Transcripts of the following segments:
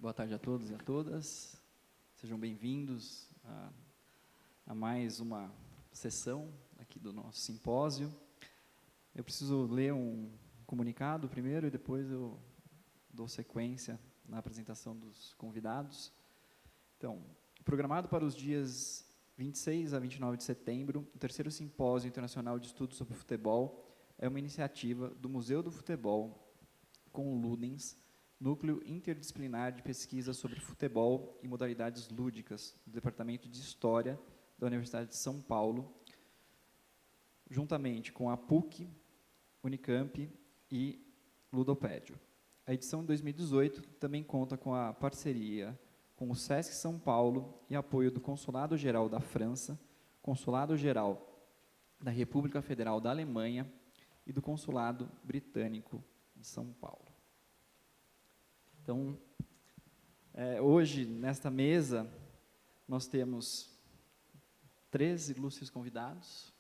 Boa tarde a todos e a todas. Sejam bem-vindos a mais uma sessão aqui do nosso simpósio. Eu preciso ler um comunicado primeiro e depois eu dou sequência na apresentação dos convidados. Então, programado para os dias 26 a 29 de setembro, o terceiro Simpósio Internacional de Estudos sobre Futebol é uma iniciativa do Museu do Futebol com o Ludens, Núcleo Interdisciplinar de Pesquisa sobre Futebol e Modalidades Lúdicas, do Departamento de História da Universidade de São Paulo, juntamente com a PUC, Unicamp e Ludopédio. A edição de 2018 também conta com a parceria com o SESC São Paulo e apoio do Consulado Geral da França, Consulado Geral da República Federal da Alemanha e do Consulado Britânico de São Paulo. Então, hoje, nesta mesa, nós temos 13 ilustres convidados.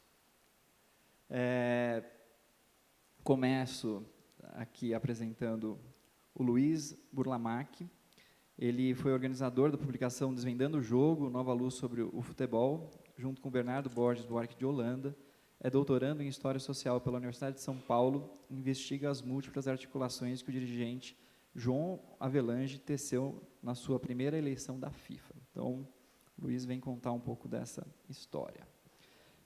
Começo aqui apresentando o Luiz Burlamac. Ele foi organizador da publicação Desvendando o Jogo, Nova Luz sobre o Futebol, junto com Bernardo Borges Buarque de Holanda. É doutorando em História Social pela Universidade de São Paulo, investiga as múltiplas articulações que o dirigente João Avelange teceu na sua primeira eleição da FIFA. Então, o Luiz vem contar um pouco dessa história.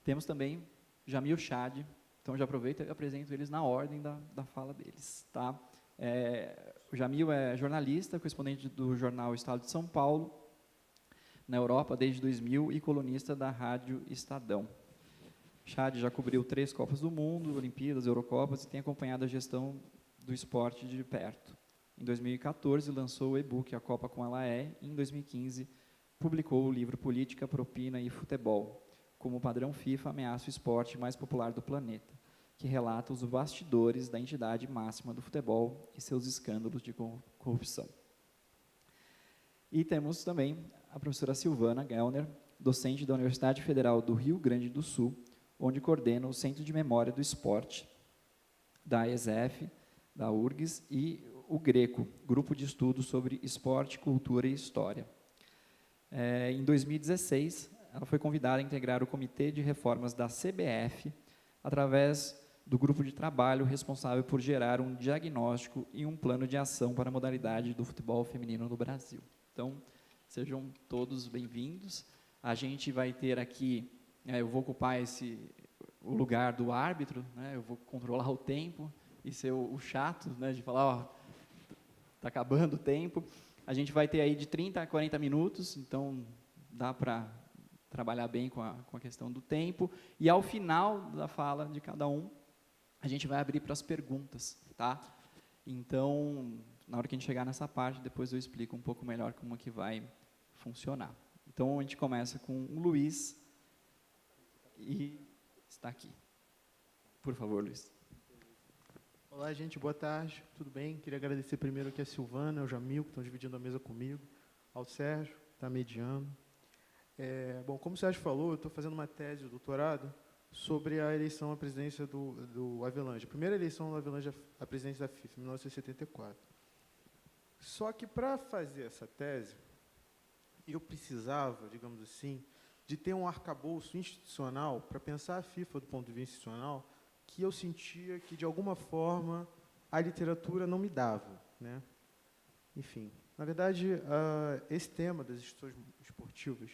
Temos também Jamil Chad. Então, já aproveito e apresento eles na ordem da fala deles. Tá? O Jamil é jornalista, correspondente do jornal Estado de São Paulo, na Europa desde 2000 e colunista da Rádio Estadão. Chad já cobriu 3 Copas do Mundo, Olimpíadas, Eurocopas e tem acompanhado a gestão do esporte de perto. Em 2014, lançou o e-book A Copa com ela é, e em 2015, publicou o livro Política, Propina e Futebol, como padrão FIFA ameaça o esporte mais popular do planeta, que relata os bastidores da entidade máxima do futebol e seus escândalos de corrupção. E temos também a professora Silvana Gellner, docente da Universidade Federal do Rio Grande do Sul, onde coordena o Centro de Memória do Esporte, da ESEF, da URGS e o GRECO, Grupo de Estudos sobre Esporte, Cultura e História. Em 2016, ela foi convidada a integrar o Comitê de Reformas da CBF, através do grupo de trabalho responsável por gerar um diagnóstico e um plano de ação para a modalidade do futebol feminino no Brasil. Então, sejam todos bem-vindos. A gente vai ter aqui, eu vou ocupar o lugar do árbitro, né, eu vou controlar o tempo e ser o chato, né, de falar, está acabando o tempo. A gente vai ter aí de 30 a 40 minutos, então dá para trabalhar bem com a questão do tempo. E ao final da fala de cada um, a gente vai abrir para as perguntas, tá? Então, na hora que a gente chegar nessa parte, depois eu explico um pouco melhor como é que vai funcionar. Então, a gente começa com o Luiz, e está aqui. Por favor, Luiz. Olá, gente, boa tarde, tudo bem? Queria agradecer primeiro aqui a Silvana, ao Jamil, que estão dividindo a mesa comigo, ao Sérgio, que está mediando. Bom, como o Sérgio falou, eu estou fazendo uma tese de doutorado sobre a eleição à presidência do Avelange. A primeira eleição do Avelange à presidência da FIFA, em 1974. Só que, para fazer essa tese, eu precisava, digamos assim, de ter um arcabouço institucional para pensar a FIFA do ponto de vista institucional, que eu sentia que, de alguma forma, a literatura não me dava, né? Enfim, na verdade, esse tema das instituições esportivas,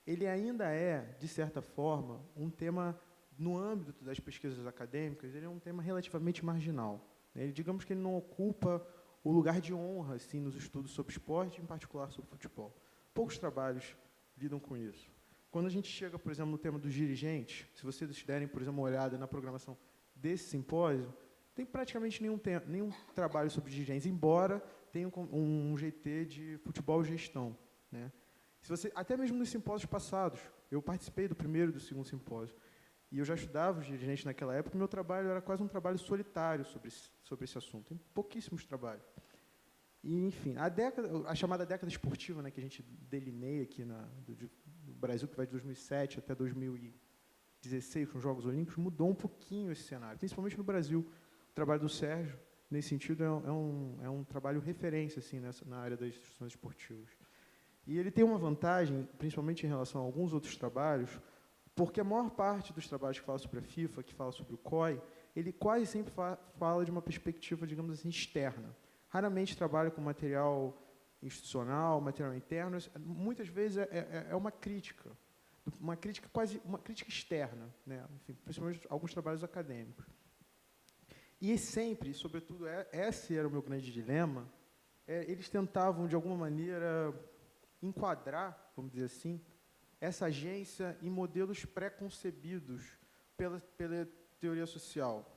ele ainda é, de certa forma, um tema, no âmbito das pesquisas acadêmicas, ele é um tema relativamente marginal, né? Digamos que ele não ocupa o lugar de honra assim, nos estudos sobre esporte, em particular sobre futebol. Poucos trabalhos lidam com isso. Quando a gente chega, por exemplo, no tema dos dirigentes, se vocês derem, por exemplo, uma olhada na programação desse simpósio, tem praticamente nenhum trabalho sobre dirigentes, embora tenha um GT de futebol e gestão, né? Até mesmo nos simpósios passados, eu participei do primeiro e do segundo simpósio, e eu já estudava os dirigentes naquela época, e meu trabalho era quase um trabalho solitário sobre esse assunto. Tem pouquíssimos trabalhos. E, enfim, a chamada década esportiva, né, que a gente delineia aqui no Brasil, que vai de 2007 até 2016, com os Jogos Olímpicos, mudou um pouquinho esse cenário, principalmente no Brasil. O trabalho do Sérgio nesse sentido, é um trabalho referência assim, na área das instituições esportivas. E ele tem uma vantagem, principalmente em relação a alguns outros trabalhos, porque a maior parte dos trabalhos que falam sobre a FIFA, que falam sobre o COI, ele quase sempre fala de uma perspectiva, digamos assim, externa. Raramente trabalha com material institucional, material interno. Muitas vezes é uma crítica quase uma crítica externa, né? Enfim, principalmente alguns trabalhos acadêmicos. E sempre, sobretudo, esse era o meu grande dilema, eles tentavam, de alguma maneira, enquadrar, vamos dizer assim, essa agência em modelos pré-concebidos pela teoria social.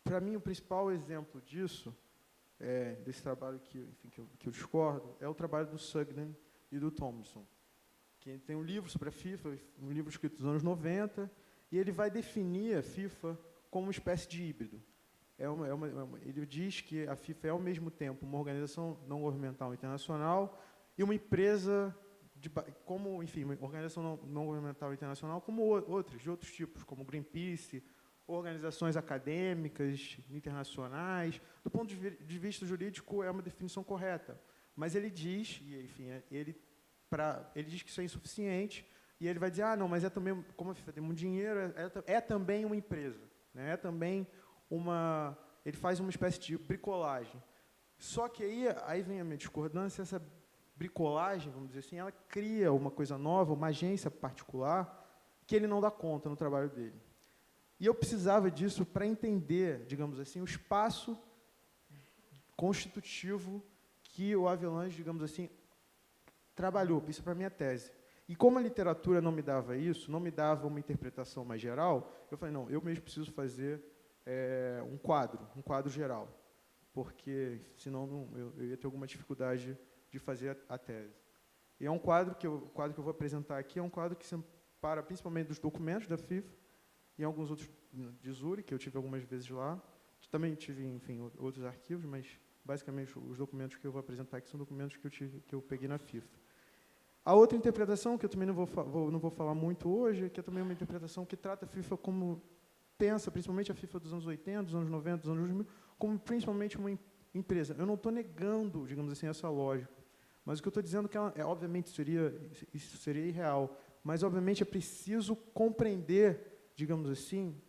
Para mim, o principal exemplo disso, desse trabalho que eu discordo, é o trabalho do Sugden e do Thompson, que tem um livro sobre a FIFA, um livro escrito nos anos 90, e ele vai definir a FIFA como uma espécie de híbrido. Ele diz que a FIFA é, ao mesmo tempo, uma organização não governamental internacional e uma empresa, uma organização não governamental internacional, como outras, de outros tipos, como Greenpeace, organizações acadêmicas, internacionais. Do ponto de vista jurídico, é uma definição correta. Mas ele diz, ele diz que isso é insuficiente, e ele vai dizer, não, mas é também, como a FIFA tem muito dinheiro, é também uma empresa, né? É também ele faz uma espécie de bricolagem. Só que aí vem a minha discordância, essa bricolagem, vamos dizer assim, ela cria uma coisa nova, uma agência particular, que ele não dá conta no trabalho dele. E eu precisava disso para entender, digamos assim, o espaço constitutivo que o Havelange, digamos assim, trabalhou. Isso é para a minha tese. E como a literatura não me dava isso, não me dava uma interpretação mais geral, eu falei, não, eu mesmo preciso fazer um quadro geral, porque senão eu ia ter alguma dificuldade de fazer a tese. E é um quadro que eu vou apresentar aqui, é um quadro que se separa principalmente dos documentos da FIFA e alguns outros de Zurich, que eu tive algumas vezes lá. Também tive, enfim, outros arquivos, mas basicamente os documentos que eu vou apresentar aqui são documentos que eu peguei na FIFA. A outra interpretação, que eu também não vou falar muito hoje, que é também uma interpretação que trata a FIFA como pensa, principalmente a FIFA dos anos 80, dos anos 90, dos anos 2000, como principalmente uma empresa. Eu não estou negando, digamos assim, essa lógica, mas o que eu estou dizendo é que ela, obviamente, isso seria irreal, mas, obviamente, é preciso compreender, digamos assim,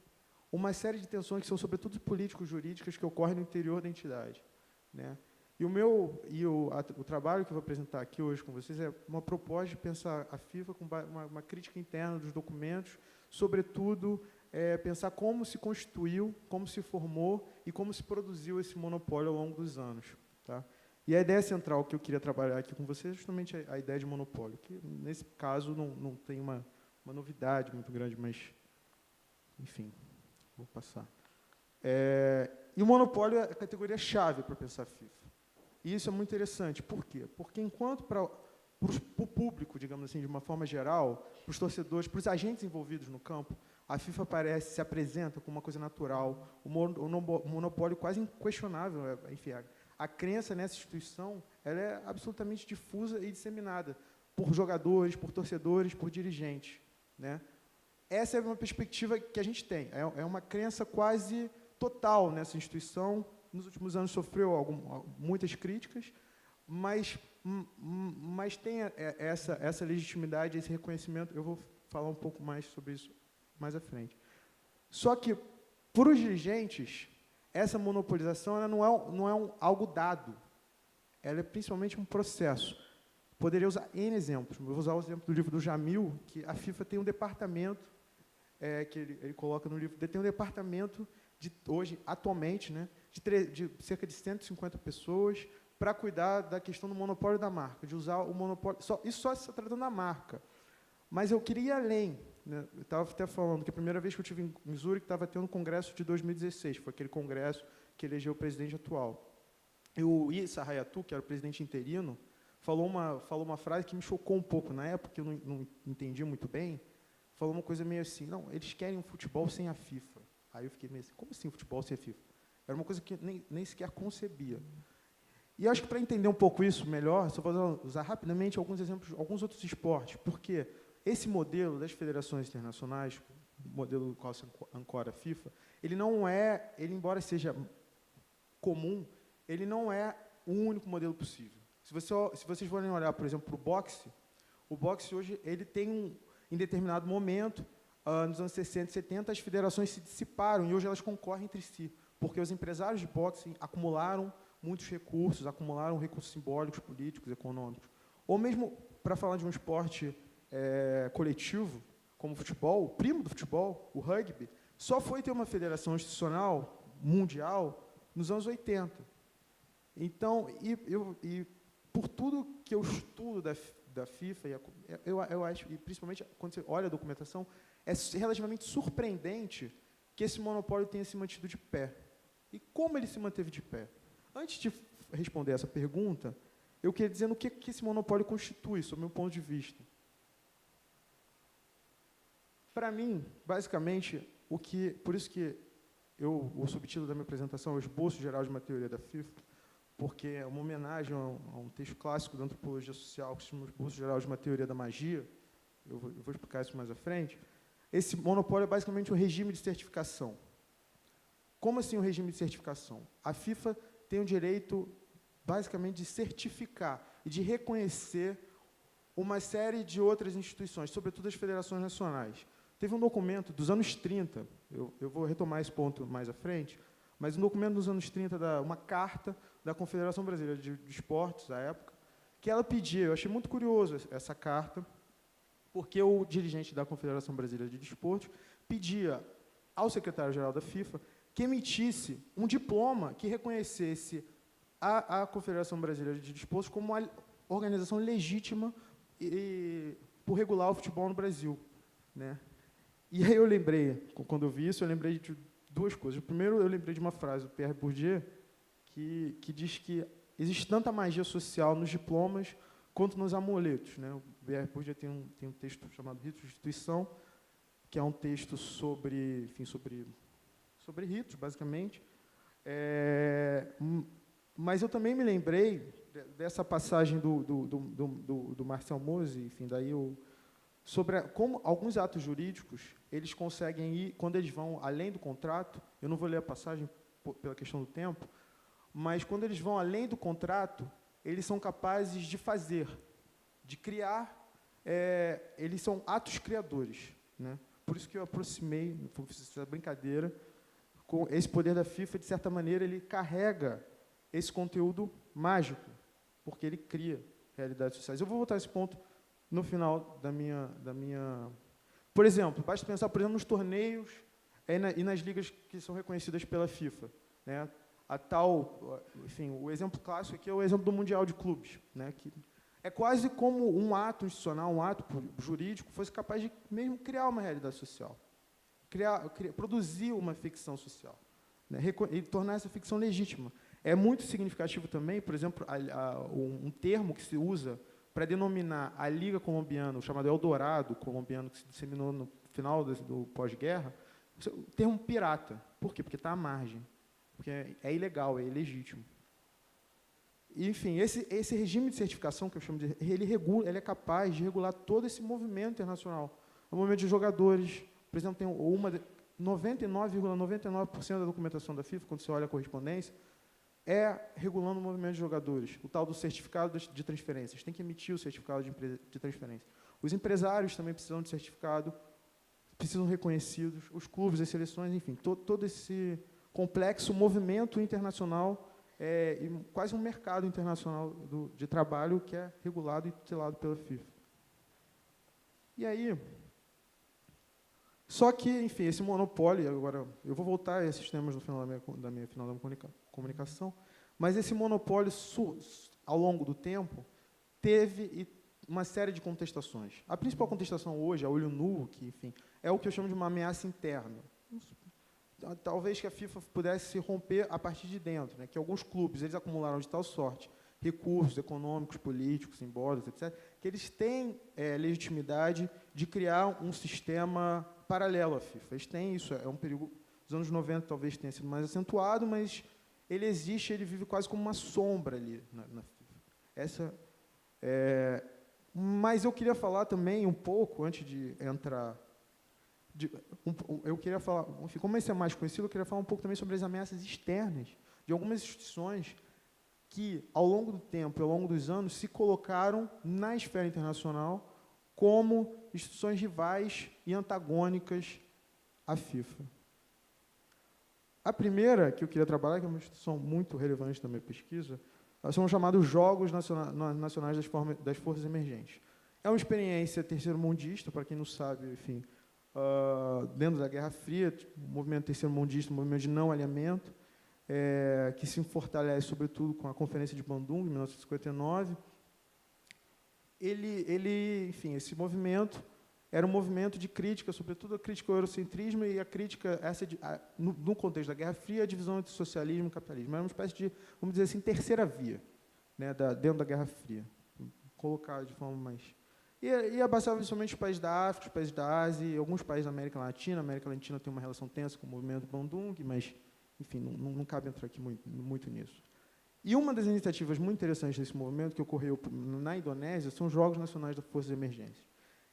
uma série de tensões que são, sobretudo, político-jurídicas que ocorrem no interior da entidade, né? E o trabalho que eu vou apresentar aqui hoje com vocês é uma proposta de pensar a FIFA com uma crítica interna dos documentos, sobretudo, pensar como se constituiu, como se formou e como se produziu esse monopólio ao longo dos anos. Tá? E a ideia central que eu queria trabalhar aqui com vocês é justamente a ideia de monopólio, que, nesse caso, não tem uma novidade muito grande, mas, enfim, vou passar. E o monopólio é a categoria-chave para pensar a FIFA. E isso é muito interessante. Por quê? Porque, enquanto para o público, digamos assim, de uma forma geral, para os torcedores, para os agentes envolvidos no campo, a FIFA se apresenta como uma coisa natural, o monopólio quase inquestionável. Enfim, a crença nessa instituição ela é absolutamente difusa e disseminada por jogadores, por torcedores, por dirigentes, né? Essa é uma perspectiva que a gente tem. É uma crença quase total nessa instituição. Nos últimos anos sofreu muitas críticas, mas tem essa legitimidade, esse reconhecimento. Eu vou falar um pouco mais sobre isso mais à frente. Só que, para os dirigentes, essa monopolização ela não é algo dado. Ela é principalmente um processo. Poderia usar N exemplos. Eu vou usar o exemplo do livro do Jamil, que a FIFA tem um departamento, que ele coloca no livro, tem um departamento, hoje, atualmente, né, de cerca de 150 pessoas, para cuidar da questão do monopólio da marca, de usar o monopólio. Isso só se tratando da marca. Mas eu queria ir além. Né? Eu estava até falando que a primeira vez que eu estive em Zurich estava tendo o congresso de 2016, foi aquele congresso que elegeu o presidente atual. E o Issa Hayatou, que era o presidente interino, falou uma frase que me chocou um pouco na época, que eu não entendi muito bem. Falou uma coisa meio assim, não, eles querem um futebol sem a FIFA. Aí eu fiquei meio assim, como assim futebol sem a FIFA? Era uma coisa que nem sequer concebia. E eu acho que, para entender um pouco isso melhor, só vou usar rapidamente alguns exemplos, alguns outros esportes, porque esse modelo das federações internacionais, o modelo do qual se ancora a FIFA, ele embora seja comum, ele não é o único modelo possível. Se vocês forem olhar, por exemplo, para o boxe hoje ele tem em determinado momento, nos anos 60 e 70, as federações se dissiparam e hoje elas concorrem entre si, porque os empresários de boxe acumularam muitos recursos, acumularam recursos simbólicos, políticos, econômicos. Ou mesmo, para falar de um esporte coletivo, como o futebol, o primo do futebol, o rugby, só foi ter uma federação institucional mundial nos anos 80. Então, por tudo que eu estudo da FIFA, eu acho, e principalmente quando você olha a documentação, é relativamente surpreendente que esse monopólio tenha se mantido de pé. E como ele se manteve de pé? Antes de responder essa pergunta, eu queria dizer no que esse monopólio constitui, sob o meu ponto de vista. Para mim, basicamente, por isso que o subtítulo da minha apresentação é o Esboço Geral de uma Teoria da FIFA, porque é uma homenagem a um texto clássico da antropologia social que se chama Esboço Geral de uma Teoria da Magia. Eu vou explicar isso mais à frente. Esse monopólio é basicamente um regime de certificação. Como assim um regime de certificação? A FIFA tem o direito, basicamente, de certificar e de reconhecer uma série de outras instituições, sobretudo as federações nacionais. Teve um documento dos anos 30, eu vou retomar esse ponto mais à frente, mas um documento dos anos 30, uma carta da Confederação Brasileira de Esportes, à época, que ela pedia, eu achei muito curioso essa carta, porque o dirigente da Confederação Brasileira de Desportos pedia ao secretário-geral da FIFA que emitisse um diploma que reconhecesse a Confederação Brasileira de Desportos como uma organização legítima por regular o futebol no Brasil, né? E aí eu lembrei, quando eu vi isso, eu lembrei de duas coisas. Primeiro, eu lembrei de uma frase do Pierre Bourdieu, que diz que existe tanta magia social nos diplomas quanto nos amuletos, né? O Pierre Bourdieu tem um texto chamado Ritos de Instituição, que é um texto sobre ritos, basicamente. Mas eu também me lembrei dessa passagem do Marcel Mose, enfim, daí sobre como alguns atos jurídicos, eles conseguem ir, quando eles vão além do contrato, eu não vou ler a passagem pela questão do tempo, mas quando eles vão além do contrato, eles são capazes de fazer, de criar, eles são atos criadores, né? Por isso que eu aproximei, fiz essa brincadeira, com esse poder da FIFA, de certa maneira, ele carrega esse conteúdo mágico, porque ele cria realidades sociais. Eu vou voltar a esse ponto no final da minha... Por exemplo, basta pensar, por exemplo, nos torneios e nas ligas que são reconhecidas pela FIFA, né? Enfim, o exemplo clássico aqui é o exemplo do Mundial de Clubes, né? Que é quase como um ato institucional, um ato jurídico, fosse capaz de mesmo criar uma realidade social, produzir uma ficção social, né? E tornar essa ficção legítima. É muito significativo também, por exemplo, um termo que se usa para denominar a Liga Colombiana, o chamado Eldorado colombiano, que se disseminou no final do pós-guerra, o termo pirata. Por quê? Porque está à margem, porque é ilegal, é ilegítimo. Enfim, esse regime de certificação, que eu chamo ele é capaz de regular todo esse movimento internacional. O movimento de jogadores, por exemplo, tem 99,99% da documentação da FIFA, quando você olha a correspondência, regulando o movimento de jogadores, o tal do certificado de transferências. Tem que emitir o certificado de transferência. Os empresários também precisam de certificado, precisam reconhecidos, os clubes, as seleções, enfim, todo esse complexo movimento internacional e quase um mercado internacional de trabalho que é regulado e tutelado pela FIFA. E aí, só que, enfim, esse monopólio, agora eu vou voltar a esses temas no final da minha comunicação, mas esse monopólio, ao longo do tempo, teve uma série de contestações. A principal contestação hoje, a olho nu, que, enfim, é o que eu chamo de uma ameaça interna. Talvez que a FIFA pudesse se romper a partir de dentro, né? Que alguns clubes eles acumularam de tal sorte recursos econômicos, políticos, simbólicos, etc., que eles têm legitimidade de criar um sistema paralelo à FIFA. Eles têm isso, é um perigo. Nos anos 90 talvez tenha sido mais acentuado, mas ele existe, ele vive quase como uma sombra ali na FIFA. Mas eu queria falar também um pouco, antes de entrar... eu queria falar, enfim, como esse é mais conhecido, eu queria falar um pouco também sobre as ameaças externas de algumas instituições que, ao longo do tempo e ao longo dos anos, se colocaram na esfera internacional como instituições rivais e antagônicas à FIFA. A primeira que eu queria trabalhar, que é uma instituição muito relevante na minha pesquisa, são os chamados Jogos Nacionais das Forças Emergentes. É uma experiência terceiro-mundista, para quem não sabe, enfim, dentro da Guerra Fria, o movimento terceiro-mundista, um movimento de não alinhamento, que se fortalece, sobretudo, com a Conferência de Bandung, em 1959. Enfim, esse movimento era um movimento de crítica, sobretudo a crítica ao eurocentrismo e a crítica, no contexto da Guerra Fria, a divisão entre socialismo e capitalismo. Era uma espécie de, vamos dizer assim, terceira via, né, dentro da Guerra Fria, colocar de forma mais... E abraçava principalmente os países da África, os países da Ásia e alguns países da América Latina. A América Latina tem uma relação tensa com o movimento Bandung, mas, enfim, não cabe entrar aqui muito nisso. E uma das iniciativas muito interessantes desse movimento, que ocorreu na Indonésia, são os Jogos Nacionais das Forças de Emergência.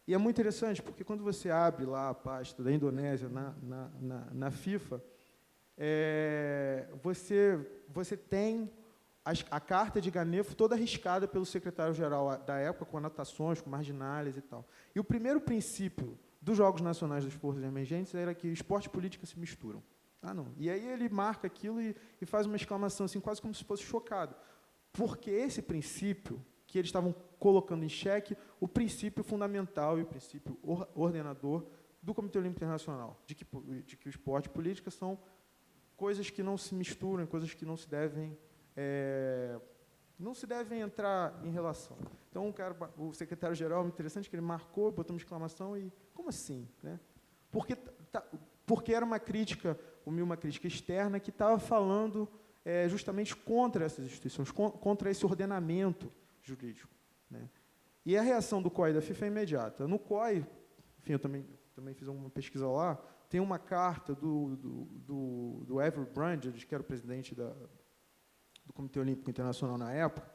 E é muito interessante, porque quando você abre lá a pasta da Indonésia na FIFA, você tem a carta de Ganefo toda arriscada pelo secretário-geral da época, com anotações, com marginais e tal. E o primeiro princípio dos Jogos Nacionais das Forças Emergentes era que esporte e política se misturam. Não. E aí ele marca aquilo e faz uma exclamação, assim, quase como se fosse chocado. Porque esse princípio, que eles estavam colocando em xeque, o princípio fundamental e o princípio ordenador do Comitê Olímpico Internacional, de que o esporte e política são coisas que não se misturam, coisas que não se devem entrar em relação. Então, o secretário-geral, é interessante que ele marcou, botou uma exclamação e... Como assim? Né? Porque era uma crítica externa que estava falando justamente contra essas instituições, contra esse ordenamento jurídico. Né? E a reação do COI e da FIFA é imediata. No COI, enfim, eu também fiz uma pesquisa lá, tem uma carta do Avery Brundage, que era o presidente do Comitê Olímpico Internacional na época,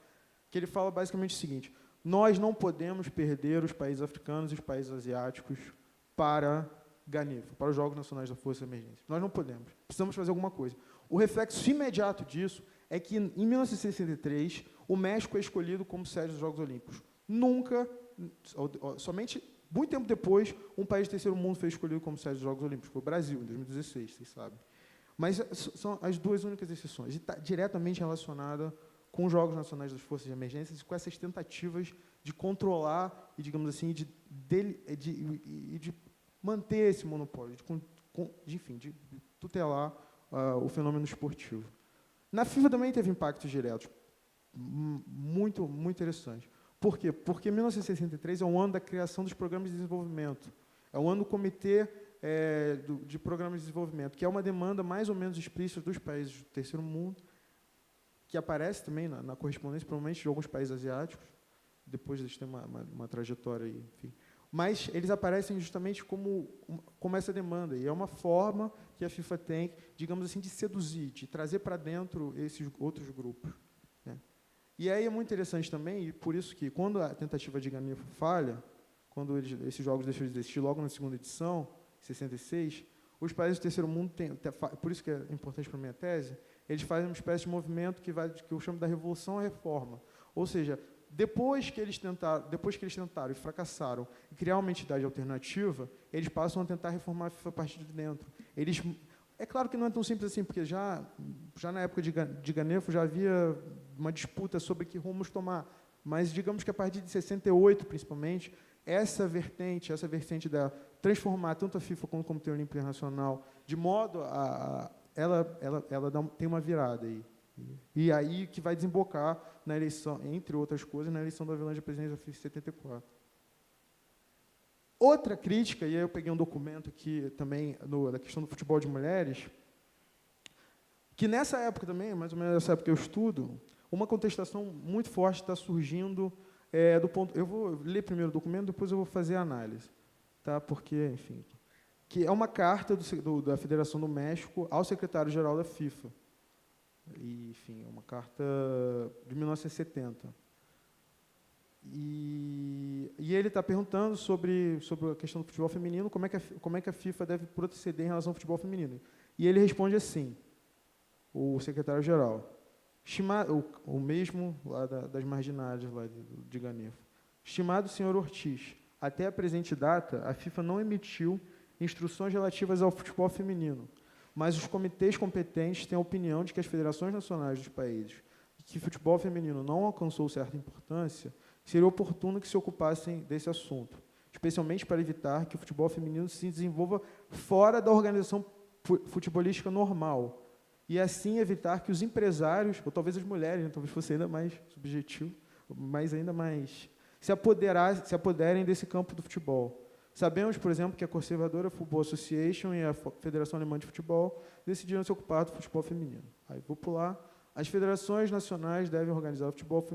que ele fala basicamente o seguinte: nós não podemos perder os países africanos e os países asiáticos para Ganefo, para os Jogos Nacionais da Força Emergência. Nós não podemos. Precisamos fazer alguma coisa. O reflexo imediato disso é que, em 1963, o México é escolhido como sede dos Jogos Olímpicos. Nunca, somente muito tempo depois, um país do terceiro mundo foi escolhido como sede dos Jogos Olímpicos. Foi o Brasil, em 2016, vocês sabem. Mas são as duas únicas exceções. E está diretamente relacionada com os Jogos Nacionais das Forças de Emergência e com essas tentativas de controlar e, digamos assim, de manter esse monopólio, de tutelar o fenômeno esportivo. Na FIFA também teve impactos diretos, muito interessantes. Por quê? Porque 1963 é o ano da criação dos programas de desenvolvimento. É o ano do Comitê de Programas de Desenvolvimento, que é uma demanda mais ou menos explícita dos países do terceiro mundo, que aparece também na correspondência, provavelmente, de alguns países asiáticos, depois eles têm uma trajetória aí, enfim. Mas eles aparecem justamente como essa demanda, e é uma forma que a FIFA tem, digamos assim, de seduzir, de trazer para dentro esses outros grupos. Né? E aí é muito interessante também, e por isso que, quando a tentativa de Ganefo falha, quando esses jogos deixam de existir logo na segunda edição, em 66, os países do terceiro mundo têm, por isso que é importante para a minha tese, eles fazem uma espécie de movimento que eu chamo da revolução à reforma. Ou seja, depois que eles tentaram e fracassaram em criar uma entidade alternativa, eles passam a tentar reformar a FIFA a partir de dentro. É claro que não é tão simples assim, porque já na época de Ganefo já havia uma disputa sobre que rumos tomar. Mas digamos que a partir de 68, principalmente, essa vertente da transformar tanto a FIFA como o Comitê Olímpico Internacional de modo ela tem uma virada aí. E aí que vai desembocar na eleição, entre outras coisas, na eleição do Avelange à presidência da FIFA em 74. Outra crítica, e aí eu peguei um documento aqui também da questão do futebol de mulheres, que nessa época também, mais ou menos nessa época que eu estudo, uma contestação muito forte está surgindo do ponto... Eu vou ler primeiro o documento, depois eu vou fazer a análise, tá? Porque, enfim, que é uma carta da Federação do México ao secretário-geral da FIFA. E, enfim, é uma carta de 1970. E ele está perguntando sobre a questão do futebol feminino, como é que a FIFA deve proceder em relação ao futebol feminino. E ele responde assim: o secretário-geral. O mesmo lá das marginais lá de Ganefo. Estimado senhor Ortiz, até a presente data, a FIFA não emitiu instruções relativas ao futebol feminino, mas os comitês competentes têm a opinião de que as federações nacionais dos países que o futebol feminino não alcançou certa importância, seria oportuno que se ocupassem desse assunto, especialmente para evitar que o futebol feminino se desenvolva fora da organização futebolística normal, e assim evitar que os empresários, ou talvez as mulheres, né, talvez fosse ainda mais subjetivo, mas ainda mais, se apoderem desse campo do futebol. Sabemos, por exemplo, que a conservadora Football Association e a Federação Alemã de Futebol decidiram se ocupar do futebol feminino. Aí vou pular. As federações nacionais devem organizar o futebol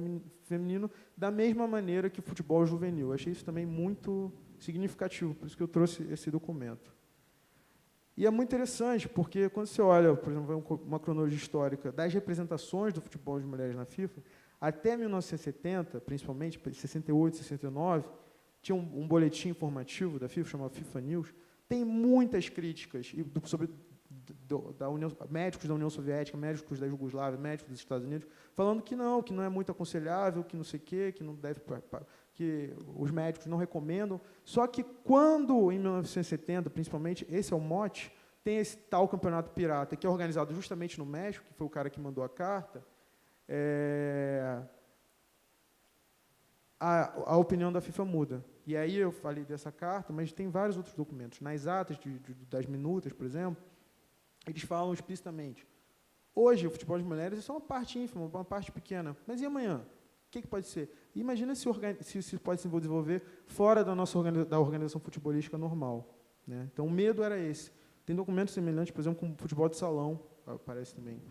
feminino da mesma maneira que o futebol juvenil. Eu achei isso também muito significativo, por isso que eu trouxe esse documento. E é muito interessante, porque quando você olha, por exemplo, uma cronologia histórica das representações do futebol de mulheres na FIFA, até 1970, principalmente, 68, 69, tinha um boletim informativo da FIFA, chamado FIFA News, tem muitas críticas sobre médicos da União Soviética, médicos da Iugoslávia, médicos dos Estados Unidos, falando que não é muito aconselhável, que não sei o quê, que não deve, que os médicos não recomendam. Só que quando, em 1970, principalmente, esse é o mote, tem esse tal campeonato pirata, que é organizado justamente no México, que foi o cara que mandou a carta, a opinião da FIFA muda. E aí eu falei dessa carta, mas tem vários outros documentos. Nas atas das minutas, por exemplo, eles falam explicitamente: hoje o futebol de mulheres é só uma parte ínfima, uma parte pequena, mas e amanhã? O que pode ser? Imagina se pode se desenvolver fora da organização futebolística normal, né? Então, o medo era esse. Tem documentos semelhantes, por exemplo, com o futebol de salão, aparece também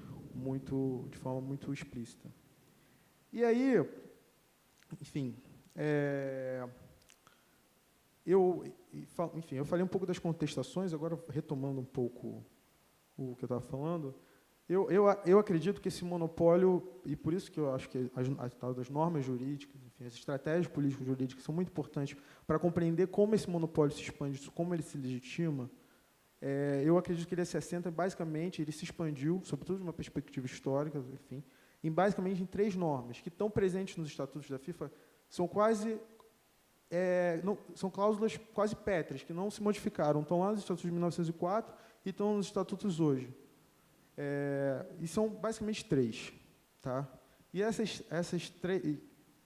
de forma muito explícita. E aí, enfim, eu falei um pouco das contestações, agora retomando um pouco o que eu estava falando. Eu acredito que esse monopólio, e por isso que eu acho que as normas jurídicas, enfim, as estratégias político-jurídicas são muito importantes para compreender como esse monopólio se expande, como ele se legitima. Eu acredito que ele se assenta, basicamente, ele se expandiu, sobretudo de uma perspectiva histórica, enfim, basicamente em 3 normas, que estão presentes nos estatutos da FIFA, são são cláusulas quase pétreas, que não se modificaram, estão lá nos estatutos de 1904 e estão nos estatutos hoje. E são basicamente 3. Tá? E essas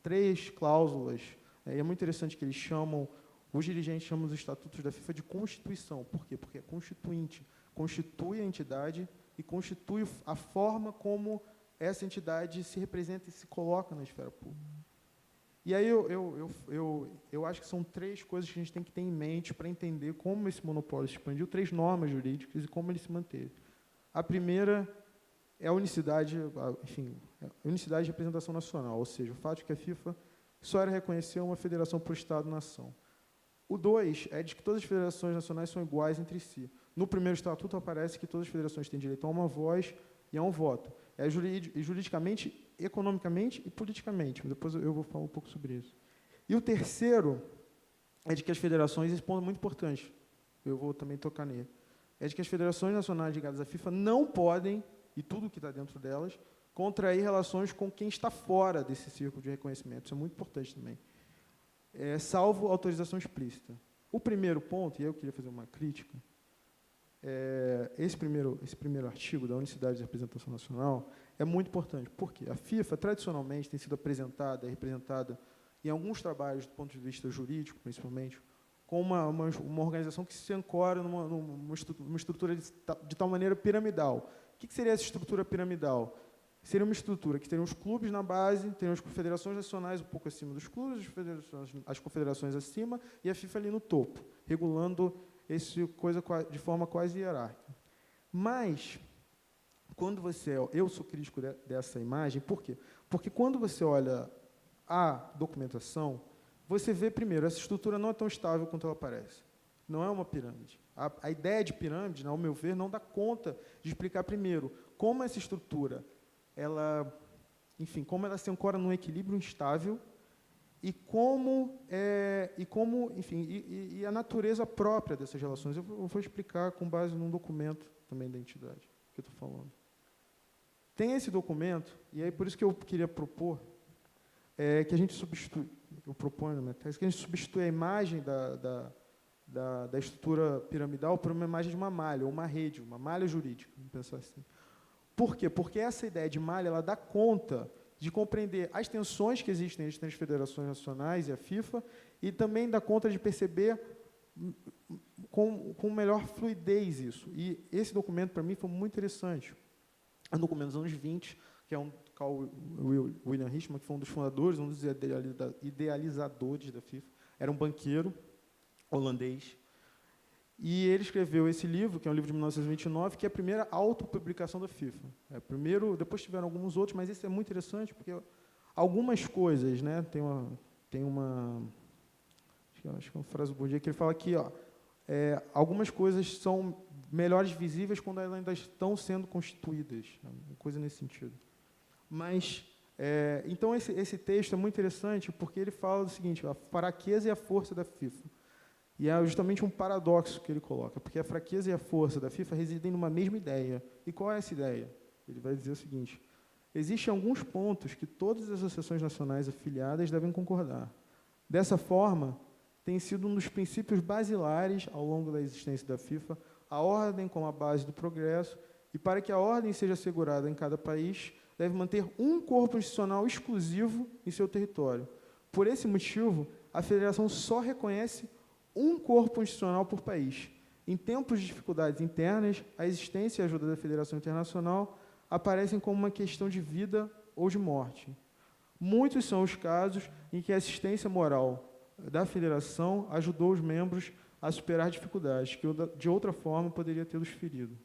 3 cláusulas, é muito interessante que os dirigentes chamam os estatutos da FIFA de Constituição. Por quê? Porque é constituinte, constitui a entidade e constitui a forma como essa entidade se representa e se coloca na esfera pública. E aí eu acho que são 3 coisas que a gente tem que ter em mente para entender como esse monopólio se expandiu, 3 normas jurídicas e como ele se manteve. A primeira é a unicidade de representação nacional, ou seja, o fato de que a FIFA só era reconhecer uma federação por Estado-nação. O 2 é de que todas as federações nacionais são iguais entre si. No primeiro estatuto aparece que todas as federações têm direito a uma voz e a um voto. Juridicamente, economicamente e politicamente. Depois eu vou falar um pouco sobre isso. E o terceiro é de que as federações, esse ponto é muito importante, eu vou também tocar nele, é de que as federações nacionais ligadas à FIFA não podem, e tudo que está dentro delas, contrair relações com quem está fora desse círculo de reconhecimento. Isso é muito importante também. Salvo autorização explícita. O primeiro ponto, e eu queria fazer uma crítica, esse primeiro artigo da unicidade de representação nacional é muito importante. Por quê? A FIFA, tradicionalmente, tem sido apresentada e representada em alguns trabalhos, do ponto de vista jurídico, principalmente, com uma organização que se ancora numa estrutura de tal maneira piramidal. O que seria essa estrutura piramidal? Seria uma estrutura que teria os clubes na base, teria as confederações nacionais um pouco acima dos clubes, as confederações acima, e a FIFA ali no topo, regulando coisa de forma quase hierárquica. Mas, eu sou crítico dessa imagem, por quê? Porque quando você olha a documentação, você vê, primeiro, essa estrutura não é tão estável quanto ela parece. Não é uma pirâmide. A ideia de pirâmide, ao meu ver, não dá conta de explicar, primeiro, como essa estrutura, como ela se ancora num equilíbrio instável e a natureza própria dessas relações. Eu vou explicar com base num documento também da entidade que eu estou falando. tem esse documento, e aí por isso que eu queria propor que a gente substitui, eu proponho na minha tese, que a gente substitui a imagem da estrutura piramidal por uma imagem de uma malha, ou uma malha jurídica, vamos pensar assim. Por quê? Porque essa ideia de malha, ela dá conta de compreender as tensões que existem entre as federações nacionais e a FIFA, e também dá conta de perceber com melhor fluidez isso. E esse documento, para mim, foi muito interessante. É um documento dos anos 20, que é William Richman, que foi um dos fundadores, um dos idealizadores da FIFA. Era um banqueiro holandês. E ele escreveu esse livro, que é um livro de 1929, que é a primeira autopublicação da FIFA. Depois tiveram alguns outros, mas esse é muito interessante, porque algumas coisas, né, tem uma acho que é uma frase do Bourdieu, que ele fala que algumas coisas são melhores visíveis quando elas ainda estão sendo constituídas, uma coisa nesse sentido. Mas, então, esse texto é muito interessante porque ele fala do seguinte, a fraqueza e a força da FIFA. E é justamente um paradoxo que ele coloca, porque a fraqueza e a força da FIFA residem numa mesma ideia. E qual é essa ideia? Ele vai dizer o seguinte, existem alguns pontos que todas as associações nacionais afiliadas devem concordar. Dessa forma, tem sido um dos princípios basilares, ao longo da existência da FIFA, a ordem como a base do progresso, e para que a ordem seja assegurada em cada país, deve manter um corpo institucional exclusivo em seu território. Por esse motivo, a federação só reconhece um corpo institucional por país. Em tempos de dificuldades internas, a existência e a ajuda da Federação Internacional aparecem como uma questão de vida ou de morte. Muitos são os casos em que a assistência moral da Federação ajudou os membros a superar dificuldades que, de outra forma, poderia tê-los ferido.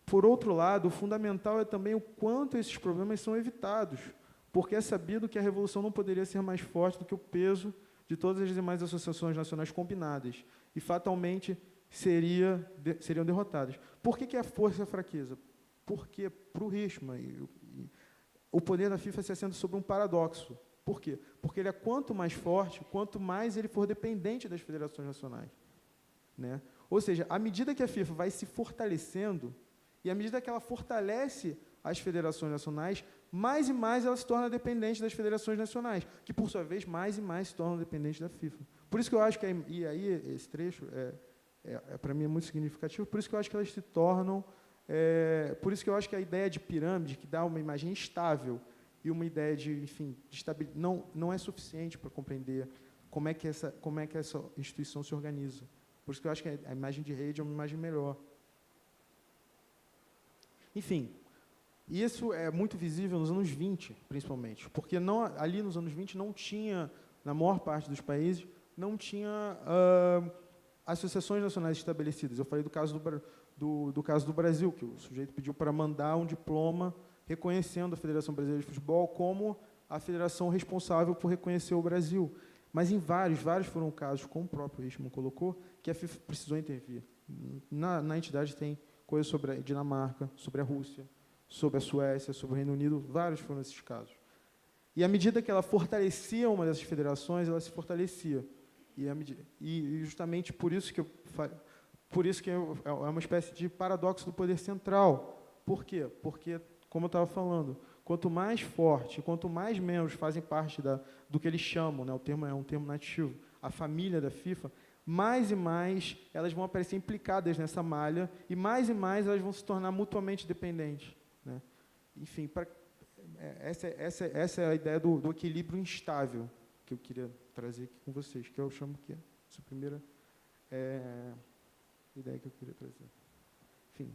Por outro lado, o fundamental é também o quanto esses problemas são evitados, porque é sabido que a revolução não poderia ser mais forte do que o peso de todas as demais associações nacionais combinadas, e fatalmente seriam derrotadas. Por que é a força e a fraqueza? Porque, para o Richman, o poder da FIFA se assenta sobre um paradoxo. Por quê? Porque ele é quanto mais forte, quanto mais ele for dependente das federações nacionais. Né? Ou seja, à medida que a FIFA vai se fortalecendo, e à medida que ela fortalece as federações nacionais, mais e mais ela se torna dependente das federações nacionais, que, por sua vez, mais e mais se tornam dependentes da FIFA. Por isso que eu acho que, e aí esse trecho, para mim, é muito significativo, por isso que eu acho que elas se tornam, por isso que eu acho que a ideia de pirâmide, que dá uma imagem estável, e uma ideia de, enfim, de estabilidade, não é suficiente para compreender como é que essa instituição se organiza. Por isso que eu acho que a imagem de rede é uma imagem melhor. Enfim, isso é muito visível nos anos 20, principalmente, porque ali nos anos 20 não tinha, na maior parte dos países, não tinha associações nacionais estabelecidas. Eu falei do caso do Brasil, que o sujeito pediu para mandar um diploma reconhecendo a Federação Brasileira de Futebol como a federação responsável por reconhecer o Brasil. Mas em vários foram casos, como o próprio Richman colocou, que a FIFA precisou intervir. Na entidade tem coisas sobre a Dinamarca, sobre a Rússia, sobre a Suécia, sobre o Reino Unido, vários foram esses casos. E à medida que ela fortalecia uma dessas federações, ela se fortalecia. E justamente por isso que é uma espécie de paradoxo do poder central. Por quê? Porque, como eu estava falando, quanto mais forte, quanto mais membros fazem parte do que eles chamam, né, o termo é um termo nativo, a família da FIFA, mais e mais elas vão aparecer implicadas nessa malha e mais elas vão se tornar mutuamente dependentes. Né? Enfim, essa é a ideia do equilíbrio instável que eu queria trazer aqui com vocês, que eu chamo que é essa primeira ideia que eu queria trazer. Enfim.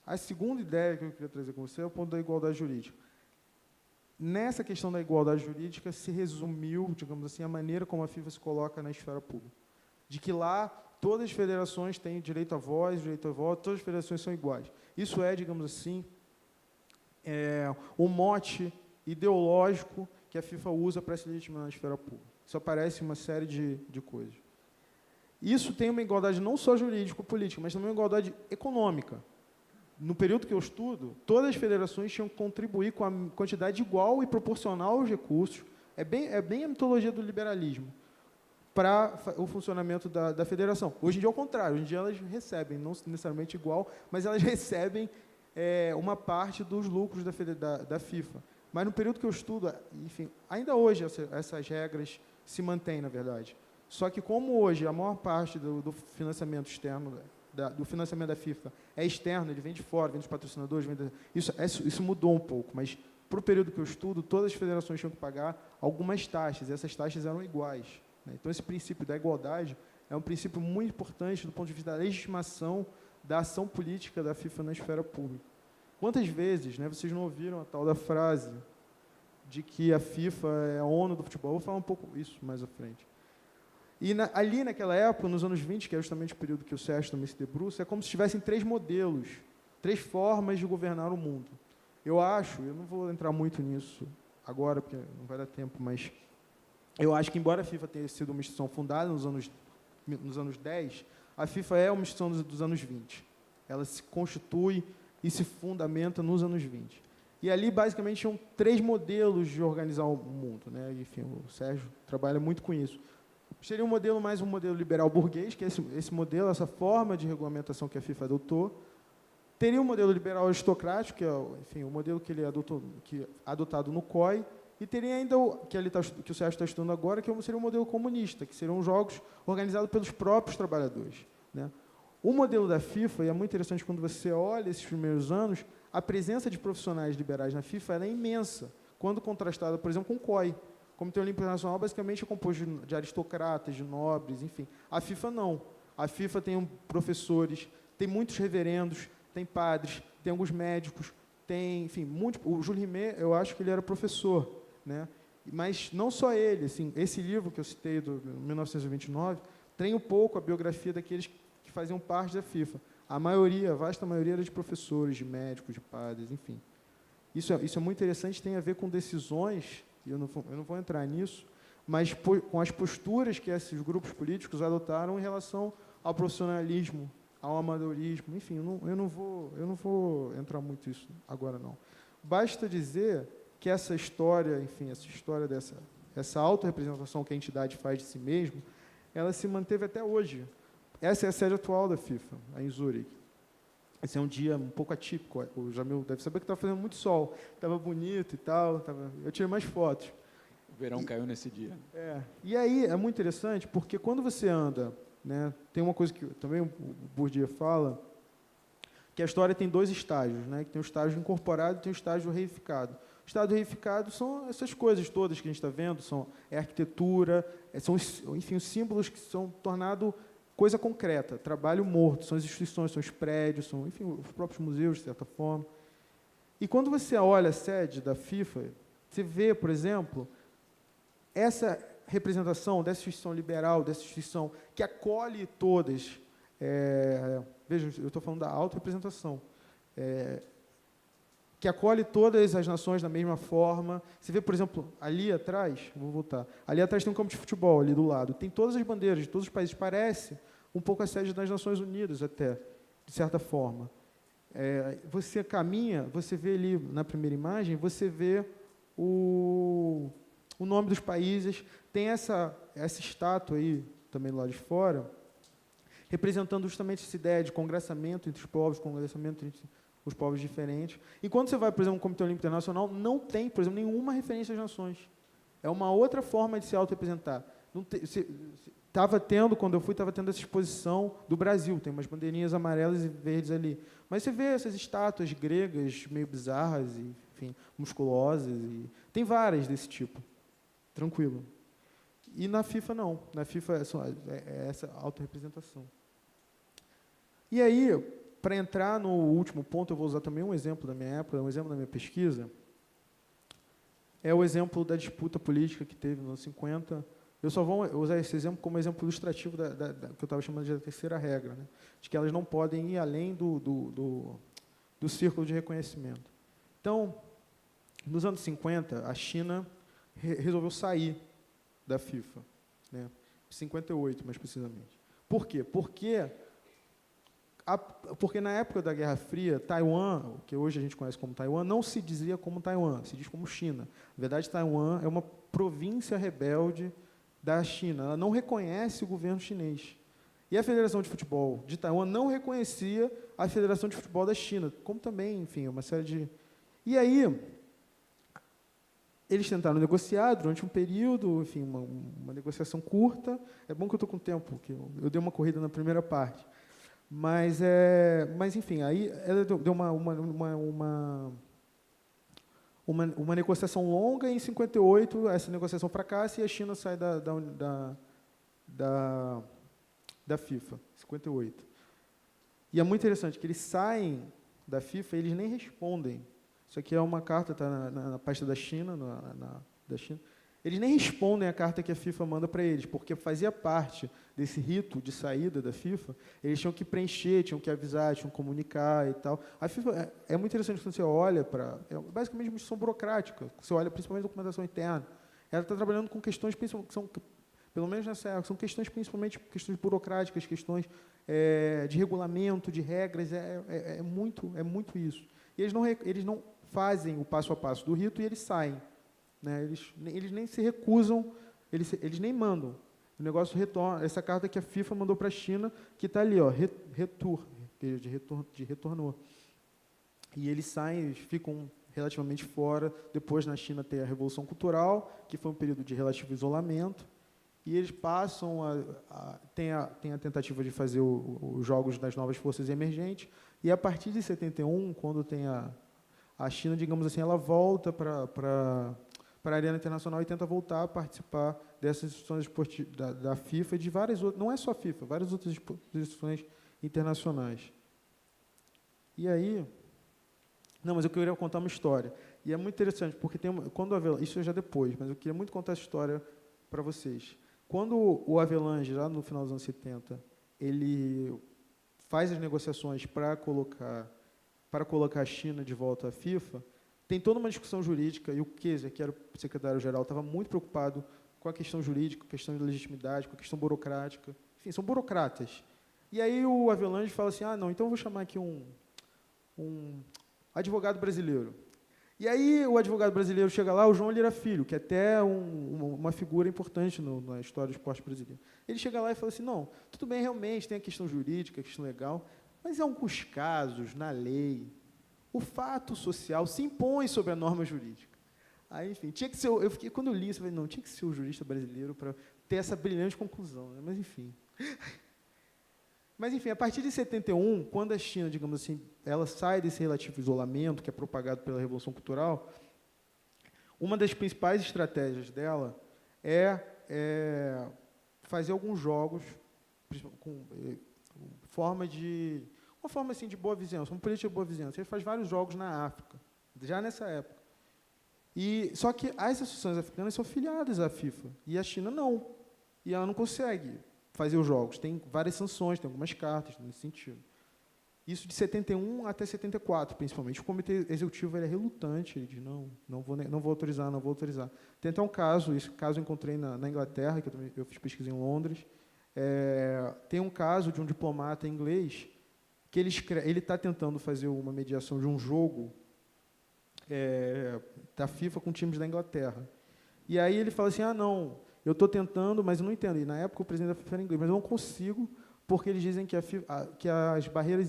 A segunda ideia que eu queria trazer com você é o ponto da igualdade jurídica. Nessa questão da igualdade jurídica se resumiu, digamos assim, a maneira como a FIFA se coloca na esfera pública. De que lá todas as federações têm direito à voz, direito a voto, todas as federações são iguais. Isso é, digamos assim, o mote ideológico que a FIFA usa para se legitimar na esfera pública. Isso aparece em uma série de coisas. Isso tem uma igualdade não só jurídico-política, mas também uma igualdade econômica. No período que eu estudo, todas as federações tinham que contribuir com a quantidade igual e proporcional aos recursos. É bem a mitologia do liberalismo. para o funcionamento da federação. Hoje em dia é o contrário, hoje em dia elas recebem, não necessariamente igual, mas elas recebem uma parte dos lucros da FIFA. Mas no período que eu estudo, enfim, ainda hoje essas regras se mantêm, na verdade. Só que como hoje a maior parte do financiamento externo, do financiamento da FIFA é externo, ele vem de fora, vem dos patrocinadores, isso mudou um pouco, mas para o período que eu estudo, todas as federações tinham que pagar algumas taxas, e essas taxas eram iguais. Então, esse princípio da igualdade é um princípio muito importante do ponto de vista da legitimação da ação política da FIFA na esfera pública. Quantas vezes vocês não ouviram a tal da frase de que a FIFA é a ONU do futebol? Eu vou falar um pouco isso mais à frente. E ali naquela época, nos anos 20, que é justamente o período que o Sérgio também se debruça, é como se tivessem 3 modelos, 3 formas de governar o mundo. Eu não vou entrar muito nisso agora, porque não vai dar tempo, mas eu acho que, embora a FIFA tenha sido uma instituição fundada nos anos 10, a FIFA é uma instituição dos anos 20. Ela se constitui e se fundamenta nos anos 20. E ali, basicamente, tinham 3 modelos de organizar o mundo. Enfim, o Sérgio trabalha muito com isso. Seria um modelo liberal burguês, que é esse modelo, essa forma de regulamentação que a FIFA adotou. Teria um modelo liberal aristocrático, que é, enfim, o modelo que ele adotou, que é adotado no COI, e teria ainda que o Sérgio está estudando agora, que seria um modelo comunista, que seriam jogos organizados pelos próprios trabalhadores. O modelo da FIFA, e é muito interessante quando você olha esses primeiros anos, a presença de profissionais liberais na FIFA é imensa, quando contrastada, por exemplo, com o COI. O Comitê Olímpico Internacional basicamente é composto de aristocratas, de nobres, enfim. A FIFA não. A FIFA tem professores, tem muitos reverendos, tem padres, tem alguns médicos, tem, enfim, o Jules Rimet, eu acho que ele era professor, mas não só ele, assim, esse livro que eu citei, do 1929, tem um pouco a biografia daqueles que faziam parte da FIFA. A vasta maioria era de professores, de médicos, de padres, enfim. Isso é muito interessante, tem a ver com decisões, e eu não vou entrar nisso, mas com as posturas que esses grupos políticos adotaram em relação ao profissionalismo, ao amadorismo, enfim, eu não vou entrar muito nisso agora, não. Basta dizer que essa história, enfim, essa autorrepresentação que a entidade faz de si mesma, ela se manteve até hoje. Essa é a sede atual da FIFA, em Zurique. Esse é um dia um pouco atípico. O Jamil deve saber que estava fazendo muito sol, estava bonito e tal, eu tirei mais fotos. O verão caiu nesse dia. E aí é muito interessante, porque quando você anda, tem uma coisa que também o Bourdieu fala, que a história tem 2 estágios, que tem o estágio incorporado e tem o estágio reificado. O estágio reificado são essas coisas todas que a gente está vendo, é arquitetura, são, enfim, os símbolos que são tornados coisa concreta, trabalho morto, são as instituições, são os prédios, são, enfim, os próprios museus, de certa forma. E quando você olha a sede da FIFA, você vê, por exemplo, essa representação dessa instituição liberal, dessa instituição que acolhe todas, vejam, eu estou falando da autorrepresentação, que acolhe todas as nações da mesma forma. Você vê, por exemplo, ali atrás, vou voltar, ali atrás tem um campo de futebol, ali do lado, tem todas as bandeiras de todos os países, parece um pouco a sede das Nações Unidas até, de certa forma. Você caminha, você vê ali na primeira imagem, você vê o nome dos países, tem essa estátua aí, também do lado de fora, representando justamente essa ideia de congressamento entre os povos, congressamento entre os povos diferentes. E quando você vai, por exemplo, no Comitê Olímpico Internacional, não tem, por exemplo, nenhuma referência às nações. É uma outra forma de se autorrepresentar. Estava tendo, quando eu fui, estava tendo essa exposição do Brasil, tem umas bandeirinhas amarelas e verdes ali. Mas você vê essas estátuas gregas meio bizarras, e, enfim, musculosas, e tem várias desse tipo. Tranquilo. E na FIFA, não. Na FIFA é essa autorrepresentação. E aí, para entrar no último ponto, eu vou usar também um exemplo da minha época, um exemplo da minha pesquisa, é o exemplo da disputa política que teve nos anos 50. Eu só vou usar esse exemplo como exemplo ilustrativo que eu estava chamando de terceira regra, de que elas não podem ir além do círculo de reconhecimento. Então, nos anos 50, a China resolveu sair da FIFA, 58, mais precisamente. Por quê? Porque na época da Guerra Fria, Taiwan, o que hoje a gente conhece como Taiwan, não se dizia como Taiwan, se diz como China. Na verdade, Taiwan é uma província rebelde da China. Ela não reconhece o governo chinês. E a Federação de Futebol de Taiwan não reconhecia a Federação de Futebol da China, como também, enfim, uma série de... E aí, eles tentaram negociar durante um período, enfim, uma negociação curta. É bom que eu estou com tempo, que eu dei uma corrida na primeira parte. Mas enfim, aí ela deu uma negociação longa, e em 58 essa negociação fracassa e a China sai da FIFA, 58. E é muito interessante que eles saem da FIFA e eles nem respondem. Isso aqui é uma carta, está na pasta da China, da China. Eles nem respondem a carta que a FIFA manda para eles, porque fazia parte desse rito de saída da FIFA, eles tinham que preencher, tinham que avisar, tinham que comunicar e tal. A FIFA é muito interessante quando você olha para... basicamente uma instituição burocrática, você olha principalmente a documentação interna. Ela está trabalhando com questões, que são, pelo menos nessa época, são questões principalmente questões burocráticas, questões de regulamento, de regras, é muito isso. E eles não fazem o passo a passo do rito e eles saem. Né? Eles nem se recusam, eles nem mandam. O negócio retorna. Essa carta que a FIFA mandou para a China, que está ali, ó, retornou. E eles saem, eles ficam relativamente fora. Depois, na China, tem a Revolução Cultural, que foi um período de relativo isolamento. E eles passam tem a tentativa de fazer os jogos das novas forças emergentes. E a partir de 71, quando tem a China, digamos assim, ela volta para a arena internacional e tenta voltar a participar dessas instituições esportivas da FIFA e de várias outras, não é só a FIFA, várias outras instituições internacionais. E aí, não, mas eu queria contar uma história. E é muito interessante, porque isso é já depois, mas eu queria muito contar essa história para vocês. Quando o Avelange, lá no final dos anos 70, ele faz as negociações para colocar a China de volta à FIFA, tem toda uma discussão jurídica, e o Kessler, que era o secretário-geral, estava muito preocupado com a questão jurídica, com a questão de legitimidade, com a questão burocrática. Enfim, são burocratas. E aí o Avelange fala assim, não, então eu vou chamar aqui um advogado brasileiro. E aí o advogado brasileiro chega lá, o João Lira Filho, que é até uma figura importante na história do esporte brasileiro. Ele chega lá e fala assim, não, tudo bem, realmente, tem a questão jurídica, a questão legal, mas em alguns casos, na lei, o fato social se impõe sobre a norma jurídica. Aí, enfim, tinha que ser, quando eu li isso, eu falei, não, tinha que ser o jurista brasileiro para ter essa brilhante conclusão, né? Mas, enfim. Mas, enfim, a partir de 71, quando a China, digamos assim, ela sai desse relativo isolamento que é propagado pela Revolução Cultural, uma das principais estratégias dela é fazer alguns jogos com uma forma assim de boa vizinhança, uma política de boa vizinhança. Ele faz vários jogos na África, já nessa época. Só que as associações africanas são filiadas à FIFA, e a China não. E ela não consegue fazer os jogos. Tem várias sanções, tem algumas cartas nesse sentido. Isso de 71 até 74, principalmente. O comitê executivo é relutante, ele diz, não vou autorizar. Tem até um caso, esse caso eu encontrei na Inglaterra, que eu fiz pesquisa em Londres. Tem um caso de um diplomata inglês que ele está tentando fazer uma mediação de um jogo da FIFA com times da Inglaterra. E aí ele fala assim, não, eu estou tentando, mas eu não entendo. E na época o presidente da FIFA era inglês, mas eu não consigo, porque eles dizem que as barreiras,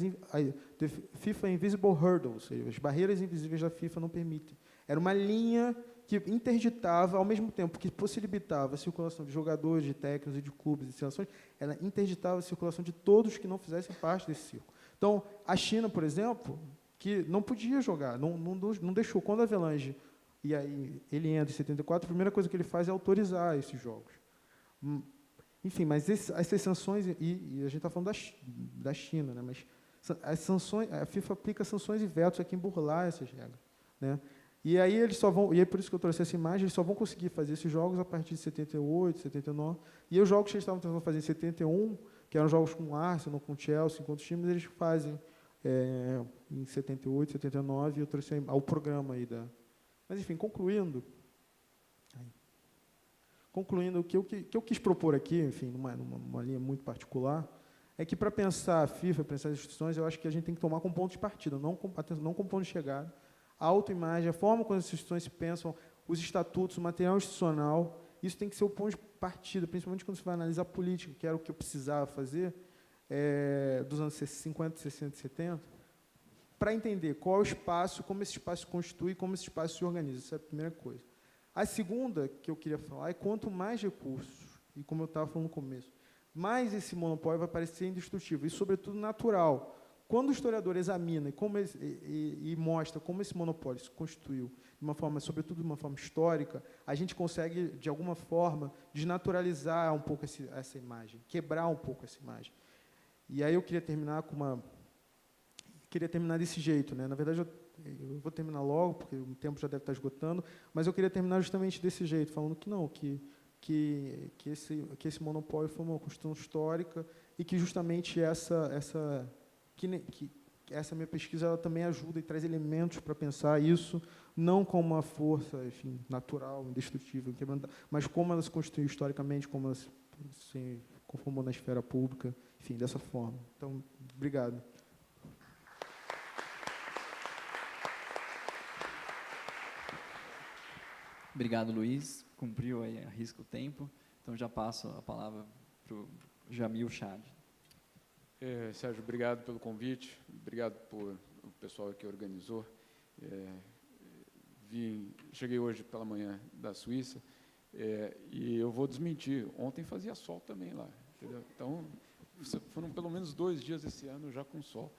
FIFA Invisible Hurdles, ou seja, as barreiras invisíveis da FIFA não permitem. Era uma linha que interditava, ao mesmo tempo que possibilitava a circulação de jogadores, de técnicos e de clubes e seleções, ela interditava a circulação de todos que não fizessem parte desse círculo. Então, a China, por exemplo, que não podia jogar, não deixou. Quando a Avelange, e aí ele entra em 74, a primeira coisa que ele faz é autorizar esses jogos. Enfim, mas essas sanções, e a gente está falando da China, né, mas as sanções, a FIFA aplica sanções e vetos a quem burlar essas regras. Né? E aí eles só vão, e é por isso que eu trouxe essa imagem, eles só vão conseguir fazer esses jogos a partir de 78, 79, e os jogos que eles estavam tentando fazer em 71, que eram jogos com o Arsenal, com o Chelsea, com outros times, eles fazem em 78, 79, e eu trouxe ao programa aí da... Mas, enfim, concluindo, o que eu quis propor aqui, enfim, numa linha muito particular, é que, para pensar a FIFA, pensar as instituições, eu acho que a gente tem que tomar como ponto de partida, não como ponto de chegada, a autoimagem, a forma como as instituições se pensam, os estatutos, o material institucional, isso tem que ser o ponto de partida, principalmente quando você vai analisar política, que era o que eu precisava fazer dos anos 50, 60 e 70, para entender qual é o espaço, como esse espaço se constitui, como esse espaço se organiza. Essa é a primeira coisa. A segunda que eu queria falar é quanto mais recursos, e como eu estava falando no começo, mais esse monopólio vai parecer indestrutível e, sobretudo, natural. Quando o historiador examina e mostra como esse monopólio se constituiu, de uma forma, sobretudo de uma forma histórica, a gente consegue, de alguma forma, desnaturalizar um pouco essa imagem, quebrar um pouco essa imagem. E aí eu queria terminar desse jeito, né? Na verdade, eu vou terminar logo, porque o tempo já deve estar esgotando, mas eu queria terminar justamente desse jeito, falando que não, que esse monopólio foi uma construção histórica e que justamente essa minha pesquisa ela também ajuda e traz elementos para pensar isso, não como uma força, enfim, natural, indestrutível, mas como ela se construiu historicamente, como ela se conformou na esfera pública, enfim, dessa forma. Então, obrigado. Obrigado, Luiz. Cumpriu aí, arrisca o tempo. Então, já passo a palavra para o Jamil Chad. Sérgio, obrigado pelo convite, obrigado por o pessoal que organizou. Cheguei hoje pela manhã da Suíça e eu vou desmentir. Ontem fazia sol também lá, entendeu? Então, foram pelo menos 2 dias esse ano já com sol.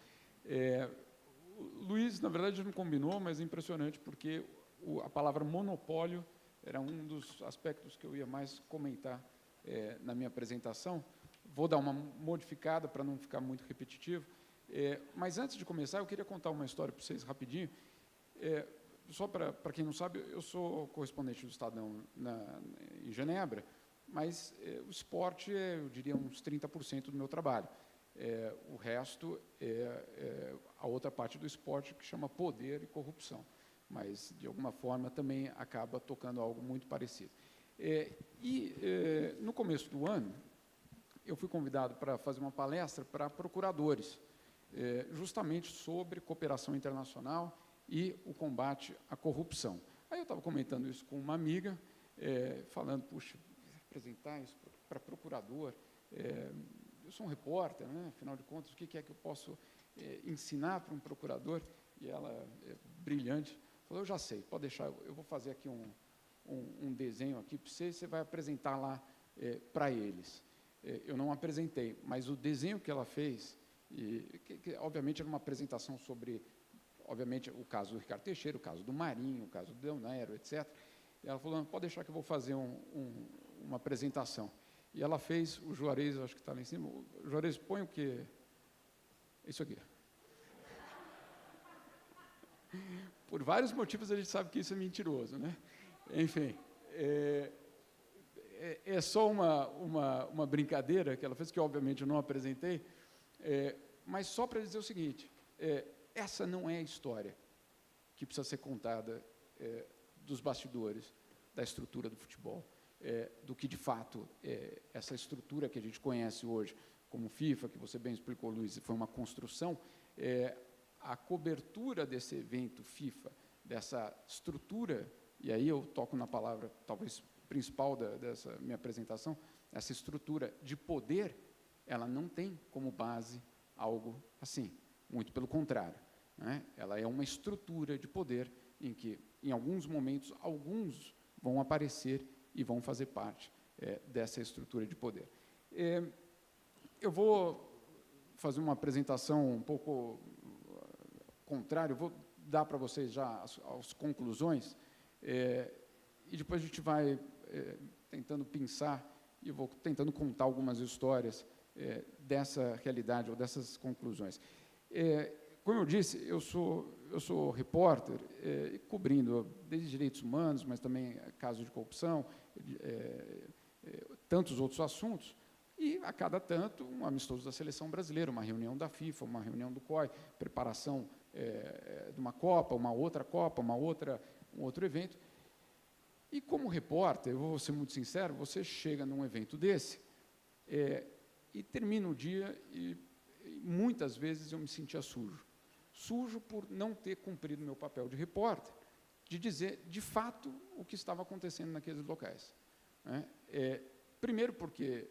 O Luiz, na verdade, não combinou, mas é impressionante porque a palavra monopólio era um dos aspectos que eu ia mais comentar na minha apresentação. Vou dar uma modificada para não ficar muito repetitivo. Mas, antes de começar, eu queria contar uma história para vocês rapidinho. Só para quem não sabe, eu sou correspondente do Estadão em Genebra, mas o esporte eu diria, uns 30% do meu trabalho. O resto a outra parte do esporte, que chama poder e corrupção. Mas, de alguma forma, também acaba tocando algo muito parecido. No começo do ano, eu fui convidado para fazer uma palestra para procuradores, justamente sobre cooperação internacional e o combate à corrupção. Aí eu estava comentando isso com uma amiga, falando, puxa, apresentar isso para procurador, eu sou um repórter, né? Afinal de contas, o que é que eu posso ensinar para um procurador? E ela, brilhante, falou, eu já sei, pode deixar, eu vou fazer aqui um desenho aqui para você vai apresentar lá para eles. Eu não apresentei, mas o desenho que ela fez, que obviamente era uma apresentação sobre, obviamente, o caso do Ricardo Teixeira, o caso do Marinho, o caso do Del Nero, etc. E ela falou, pode deixar que eu vou fazer uma apresentação. E ela fez, o Juarez, acho que está lá em cima, o Juarez, põe o quê? Isso aqui. Por vários motivos a gente sabe que isso é mentiroso, né? Enfim, é só uma brincadeira que ela fez, que obviamente eu não apresentei, mas só para dizer o seguinte, essa não é a história que precisa ser contada dos bastidores, da estrutura do futebol, do que de fato essa estrutura que a gente conhece hoje como FIFA, que você bem explicou, Luiz, foi uma construção, a cobertura desse evento FIFA, dessa estrutura, e aí eu toco na palavra talvez principal dessa minha apresentação, essa estrutura de poder, ela não tem como base algo assim, muito pelo contrário, né? Ela é uma estrutura de poder em que, em alguns momentos, alguns vão aparecer e vão fazer parte dessa estrutura de poder. Eu vou fazer uma apresentação um pouco contrária, vou dar para vocês já as conclusões, e depois a gente vai tentando pensar, e eu vou tentando contar algumas histórias dessa realidade ou dessas conclusões. Como eu disse, eu sou repórter, cobrindo desde direitos humanos, mas também casos de corrupção, tantos outros assuntos, e a cada tanto um amistoso da seleção brasileira, uma reunião da FIFA, uma reunião do COI, preparação de uma Copa, um outro evento. E como repórter, eu vou ser muito sincero, você chega num evento desse e termina o dia e muitas vezes eu me sentia sujo. Sujo por não ter cumprido meu papel de repórter, de dizer, de fato, o que estava acontecendo naqueles locais. né? Primeiro porque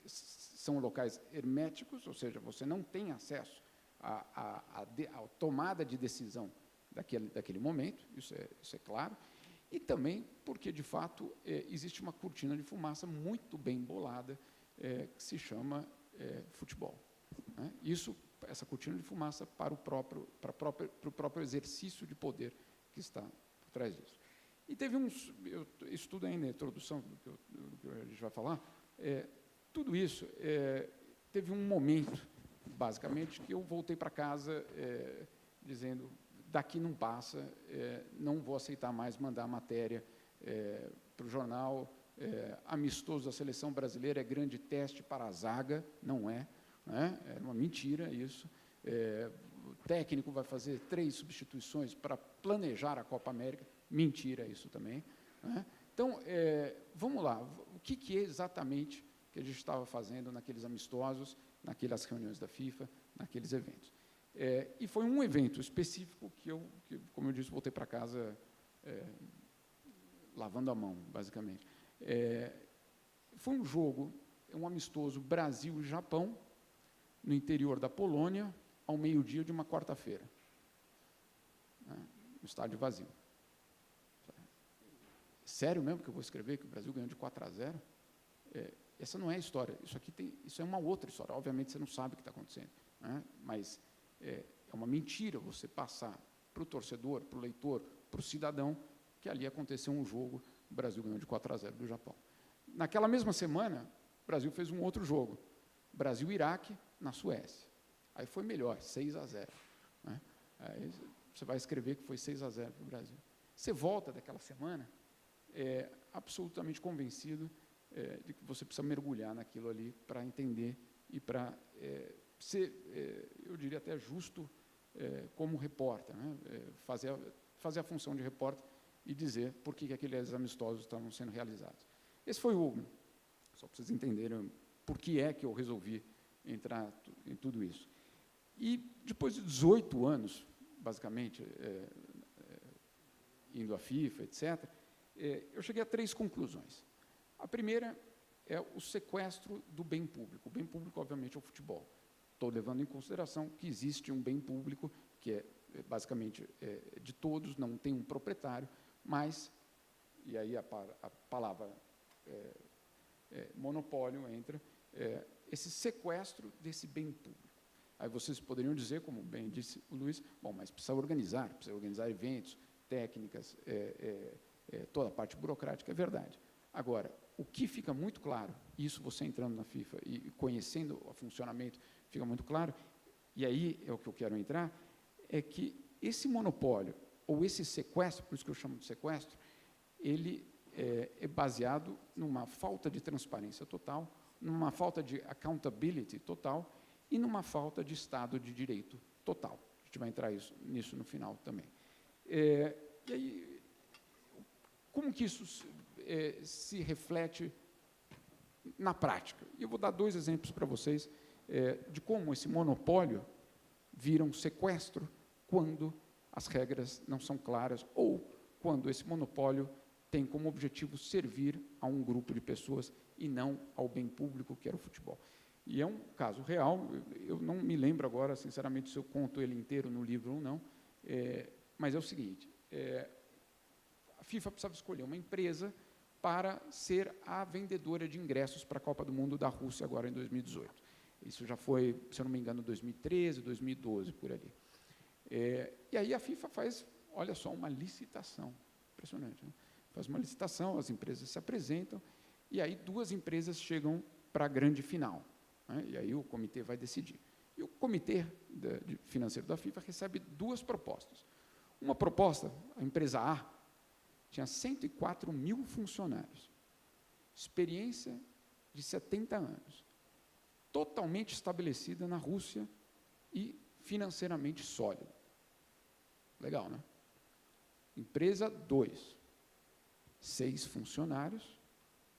são locais herméticos, ou seja, você não tem acesso à tomada de decisão daquele momento, isso é claro, e também porque, de fato, existe uma cortina de fumaça muito bem bolada, que se chama futebol, né? Essa cortina de fumaça para o próprio exercício de poder que está por trás disso. E teve eu estudo ainda a introdução do que a gente vai falar, tudo isso teve um momento, basicamente, que eu voltei para casa dizendo, daqui não passa, não vou aceitar mais mandar matéria para o jornal, amistoso da seleção brasileira é grande teste para a zaga, não é, né? É uma mentira isso. O técnico vai fazer 3 substituições para planejar a Copa América, mentira isso também, né? Então, vamos lá, o que é exatamente que a gente estava fazendo naqueles amistosos, naquelas reuniões da FIFA, naqueles eventos? E foi um evento específico que como eu disse, voltei para casa lavando a mão, basicamente. Foi um jogo, um amistoso Brasil e Japão, no interior da Polônia, ao meio-dia de uma quarta-feira, né, no estádio vazio. Sério mesmo que eu vou escrever que o Brasil ganhou de 4-0? Essa não é a história, isso é uma outra história, obviamente você não sabe o que está acontecendo, né, mas é uma mentira você passar para o torcedor, para o leitor, para o cidadão, que ali aconteceu um jogo, o Brasil ganhou de 4-0 do Japão. Naquela mesma semana, o Brasil fez um outro jogo, Brasil e Iraque, na Suécia. Aí foi melhor, 6-0. Né? Aí você vai escrever que foi 6-0 para o Brasil. Você volta daquela semana absolutamente convencido de que você precisa mergulhar naquilo ali para entender e para ser, eu diria até justo, como repórter, né? Fazer a função de repórter e dizer por que aqueles amistosos estavam sendo realizados. Esse foi só para vocês entenderem por que é que eu resolvi entrar em tudo isso. E depois de 18 anos, basicamente, indo à FIFA, etc., eu cheguei a 3 conclusões. A primeira é o sequestro do bem público. O bem público, obviamente, é o futebol. Estou levando em consideração que existe um bem público que basicamente de todos, não tem um proprietário, mas, e aí a palavra monopólio entra, esse sequestro desse bem público. Aí vocês poderiam dizer, como bem disse o Luiz, bom, mas precisa organizar eventos, técnicas, toda a parte burocrática, é verdade. Agora, o que fica muito claro, isso você entrando na FIFA e conhecendo o funcionamento, fica muito claro, e aí é o que eu quero entrar, é que esse monopólio, ou esse sequestro, por isso que eu chamo de sequestro, ele é baseado numa falta de transparência total, numa falta de accountability total e numa falta de Estado de Direito total. A gente vai entrar nisso no final também. E aí, como que isso se reflete na prática? E eu vou dar 2 exemplos para vocês de como esse monopólio vira um sequestro quando as regras não são claras ou quando esse monopólio tem como objetivo servir a um grupo de pessoas e não ao bem público, que era o futebol. E é um caso real, eu não me lembro agora, sinceramente, se eu conto ele inteiro no livro ou não, mas é o seguinte, a FIFA precisava escolher uma empresa para ser a vendedora de ingressos para a Copa do Mundo da Rússia, agora em 2018. Isso já foi, se eu não me engano, 2013, 2012, por ali. E aí a FIFA faz, olha só, uma licitação, impressionante, né? Faz uma licitação, as empresas se apresentam, e aí 2 empresas chegam para a grande final, né? E aí o comitê vai decidir. E o comitê financeiro da FIFA recebe 2 propostas. Uma proposta, a empresa A, tinha 104 mil funcionários, experiência de 70 anos, totalmente estabelecida na Rússia e financeiramente sólida. Legal, né? Empresa 2, 6 funcionários,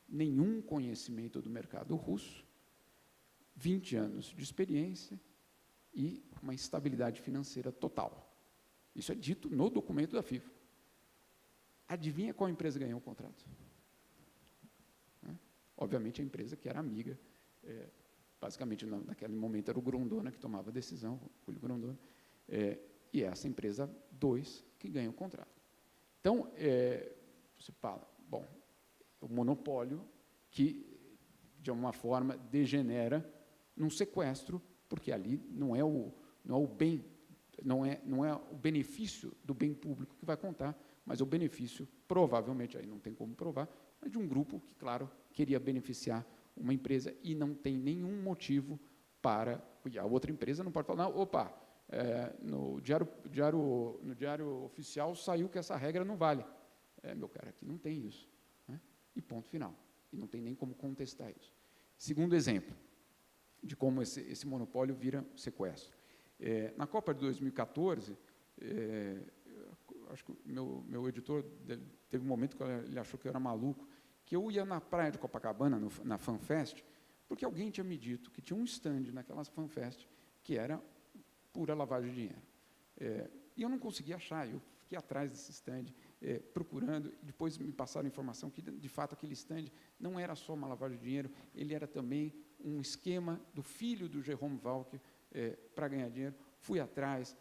nenhum conhecimento do mercado russo, 20 anos de experiência e uma estabilidade financeira total. Isso é dito no documento da FIFA. Adivinha qual empresa ganhou o contrato? obviamente, a empresa que era amiga, basicamente, naquele momento, era o Grondona que tomava a decisão, o Julio Grondona, e essa empresa 2 que ganha o contrato. Então, você fala, bom, o monopólio que, de alguma forma, degenera num sequestro, porque ali não é o bem, não é o benefício do bem público que vai contar, mas o benefício, provavelmente, aí não tem como provar, mas de um grupo que, claro, queria beneficiar uma empresa e não tem nenhum motivo para... E a outra empresa não pode falar, não, opa, no diário oficial saiu que essa regra não vale. Meu cara, aqui não tem isso. Né? E ponto final. E não tem nem como contestar isso. Segundo exemplo de como esse monopólio vira sequestro. Na Copa de 2014, acho que o meu editor teve um momento que ele achou que eu era maluco, que eu ia na praia de Copacabana, na FanFest, porque alguém tinha me dito que tinha um stand naquela FanFest que era pura lavagem de dinheiro. E eu não conseguia achar, eu fiquei atrás desse stand, procurando, depois me passaram a informação que, de fato, aquele stand não era só uma lavagem de dinheiro, ele era também um esquema do filho do Jerome Valcke para ganhar dinheiro. Fui atrás,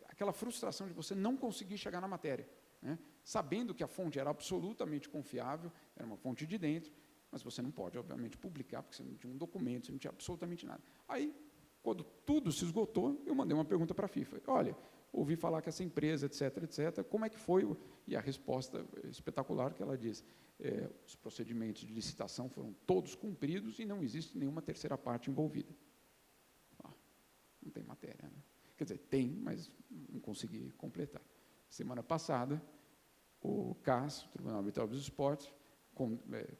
aquela frustração de você não conseguir chegar na matéria, né? Sabendo que a fonte era absolutamente confiável, era uma fonte de dentro, mas você não pode, obviamente, publicar, porque você não tinha um documento, você não tinha absolutamente nada. Aí, quando tudo se esgotou, eu mandei uma pergunta para a FIFA. Olha, ouvi falar que essa empresa, etc., como é que foi? E a resposta espetacular que ela diz, os procedimentos de licitação foram todos cumpridos e não existe nenhuma terceira parte envolvida. Não tem matéria, né? Quer dizer, tem, mas não consegui completar. Semana passada, o CAS, o Tribunal Arbitral dos Esportes,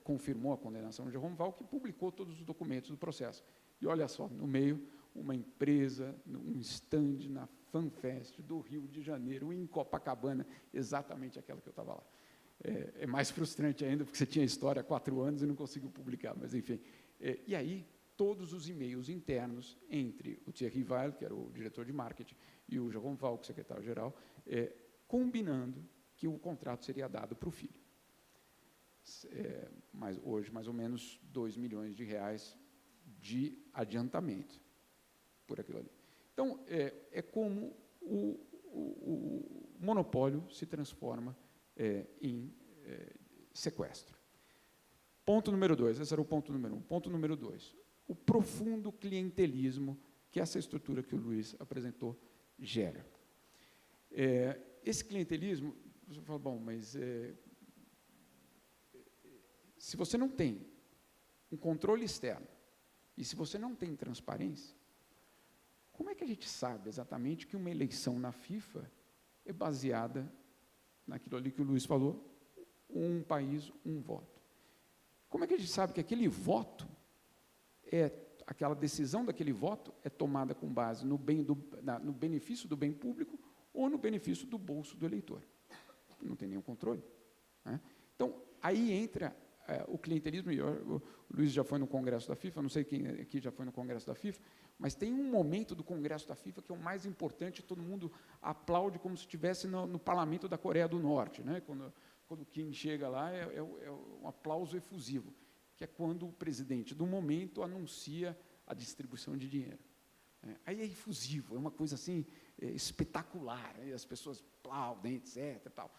confirmou a condenação de Jerome Valcke e publicou todos os documentos do processo. E olha só, no meio, uma empresa, um stand na FanFest do Rio de Janeiro, em Copacabana, exatamente aquela que eu estava lá. É mais frustrante ainda, porque você tinha a história há 4 anos e não conseguiu publicar, mas enfim. E aí, todos os e-mails internos entre o Thierry Weil, que era o diretor de marketing, e o Jerome Valcke, secretário-geral, combinando que o contrato seria dado para o filho. Mas hoje, mais ou menos, R$2 milhões de adiantamento por aquilo ali. Então, como o monopólio se transforma em sequestro. Ponto número 2, esse era o ponto número 1. Ponto número 2, o profundo clientelismo que essa estrutura que o Luiz apresentou gera. Esse clientelismo, você fala, bom, mas se você não tem um controle externo e se você não tem transparência, como é que a gente sabe exatamente que uma eleição na FIFA é baseada naquilo ali que o Luiz falou, um país, um voto? Como é que a gente sabe que aquele voto, aquela decisão daquele voto é tomada com base no benefício do bem público ou no benefício do bolso do eleitor? Não tem nenhum controle. Né? Então, aí entra o clientelismo, e o Luiz já foi no Congresso da FIFA, não sei quem aqui já foi no Congresso da FIFA, mas tem um momento do Congresso da FIFA que é o mais importante, todo mundo aplaude como se estivesse no Parlamento da Coreia do Norte, né? Quando o Kim chega lá, é um aplauso efusivo, que é quando o presidente do momento anuncia a distribuição de dinheiro. Aí é efusivo, é uma coisa assim espetacular, as pessoas aplaudem, etc. Tal.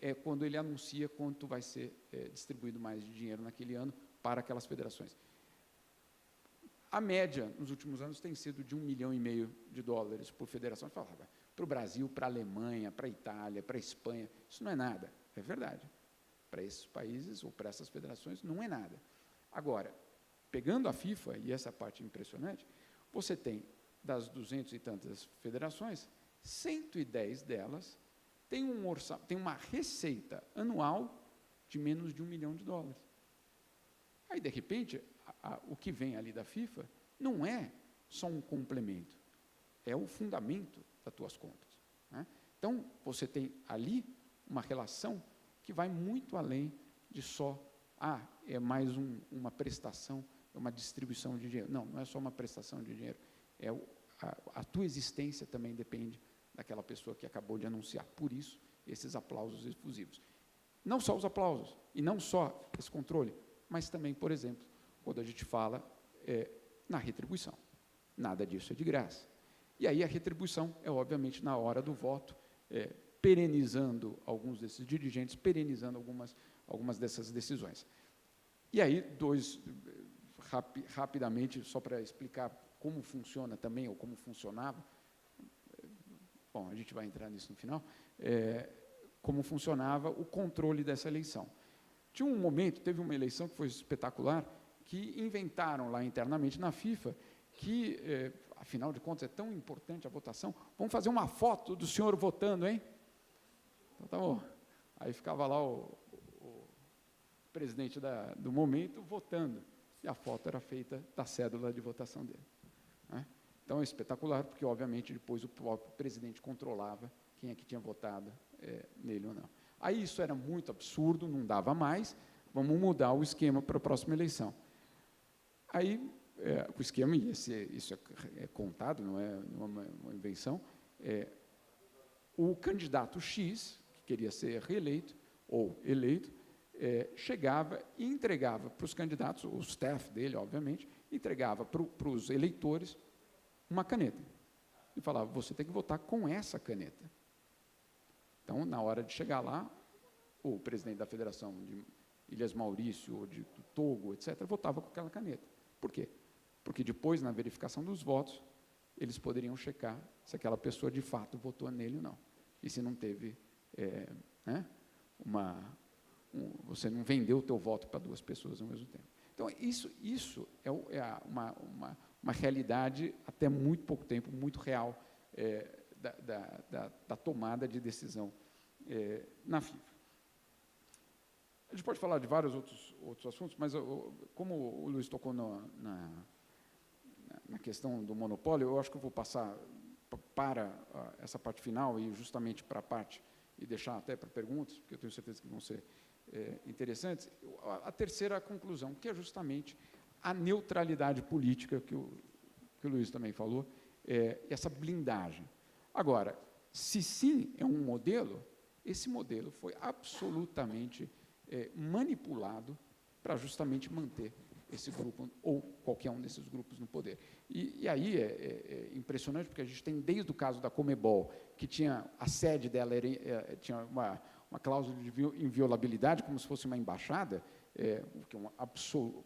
É quando ele anuncia quanto vai ser distribuído mais de dinheiro naquele ano para aquelas federações. A média, nos últimos anos, tem sido de $1,5 milhão por federação. Falava, para o Brasil, para a Alemanha, para a Itália, para a Espanha, isso não é nada. É verdade. Para esses países ou para essas federações, não é nada. Agora, pegando a FIFA, e essa parte impressionante, você tem, das 200 e tantas federações, 110 delas têm uma receita anual de menos de $1 milhão. Aí, de repente, o que vem ali da FIFA não é só um complemento, é o fundamento das tuas contas. Né? Então, você tem ali uma relação que vai muito além de só, é mais uma prestação, é uma distribuição de dinheiro. Não, não é só uma prestação de dinheiro, a tua existência também depende daquela pessoa que acabou de anunciar. Por isso, esses aplausos efusivos. Não só os aplausos, e não só esse controle, mas também, por exemplo, quando a gente fala na retribuição. Nada disso é de graça. E aí a retribuição é, obviamente, na hora do voto, perenizando alguns desses dirigentes, perenizando algumas dessas decisões. E aí, rapidamente, só para explicar como funciona também, ou como funcionava, bom, a gente vai entrar nisso no final, como funcionava o controle dessa eleição. Tinha um momento, teve uma eleição que foi espetacular, que inventaram lá internamente na FIFA, que, afinal de contas, é tão importante a votação, vamos fazer uma foto do senhor votando, hein? Então, tá bom. Aí ficava lá o presidente do momento votando, e a foto era feita da cédula de votação dele. Né? Então, é espetacular, porque, obviamente, depois o próprio presidente controlava quem é que tinha votado nele ou não. Aí isso era muito absurdo, não dava mais, vamos mudar o esquema para a próxima eleição. Aí, o esquema, e isso é contado, não é uma invenção, o candidato X, que queria ser reeleito, ou eleito, chegava e entregava para os candidatos, o staff dele, obviamente, entregava para os eleitores uma caneta. E falava, você tem que votar com essa caneta. Então, na hora de chegar lá, o presidente da Federação de Ilhas Maurício, ou de Togo, etc., votava com aquela caneta. Por quê? Porque depois, na verificação dos votos, eles poderiam checar se aquela pessoa, de fato, votou nele ou não. E se não teve você não vendeu o teu voto para duas pessoas ao mesmo tempo. Então, isso é uma realidade, até muito pouco tempo, muito real, da tomada de decisão na FIFA. A gente pode falar de vários outros assuntos, mas como o Luiz tocou na questão do monopólio, eu acho que eu vou passar para essa parte final e justamente para a parte, e deixar até para perguntas, porque eu tenho certeza que vão ser interessantes. A terceira conclusão, que é justamente a neutralidade política, que o Luiz também falou, essa blindagem. Agora, se sim é um modelo, esse modelo foi absolutamente manipulado para justamente manter esse grupo, ou qualquer um desses grupos no poder. E aí é impressionante, porque a gente tem, desde o caso da Comebol, que tinha a sede dela, tinha uma cláusula de inviolabilidade, como se fosse uma embaixada, que é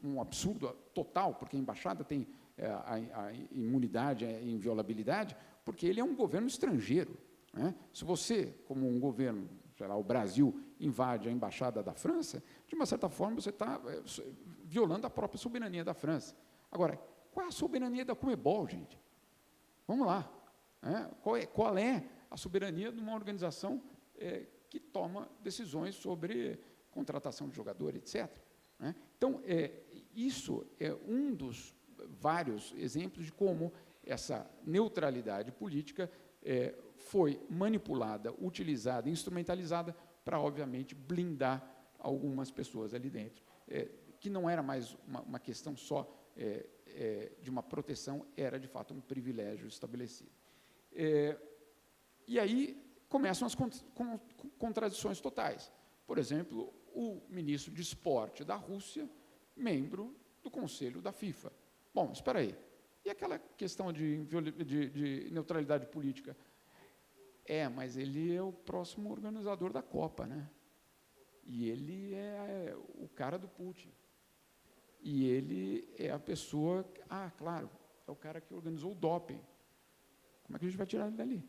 um absurdo total, porque a embaixada tem a imunidade, a inviolabilidade, porque ele é um governo estrangeiro. Né? Se você, como um governo, sei lá, o Brasil, invade a embaixada da França, de uma certa forma você está violando a própria soberania da França. Agora, qual é a soberania da Comebol, gente? Vamos lá. Qual é a soberania de uma organização que toma decisões sobre contratação de jogador, etc. Né? Então, isso é um dos vários exemplos de como essa neutralidade política foi manipulada, utilizada, instrumentalizada para, obviamente, blindar algumas pessoas ali dentro, que não era mais uma questão só de uma proteção, era, de fato, um privilégio estabelecido. E aí começam as contradições totais. Por exemplo, o ministro de esporte da Rússia, membro do Conselho da FIFA. Bom, espera aí. E aquela questão de neutralidade política? Mas ele é o próximo organizador da Copa, né? E ele é o cara do Putin. E ele é a pessoa... claro, é o cara que organizou o doping. Como é que a gente vai tirar ele dali?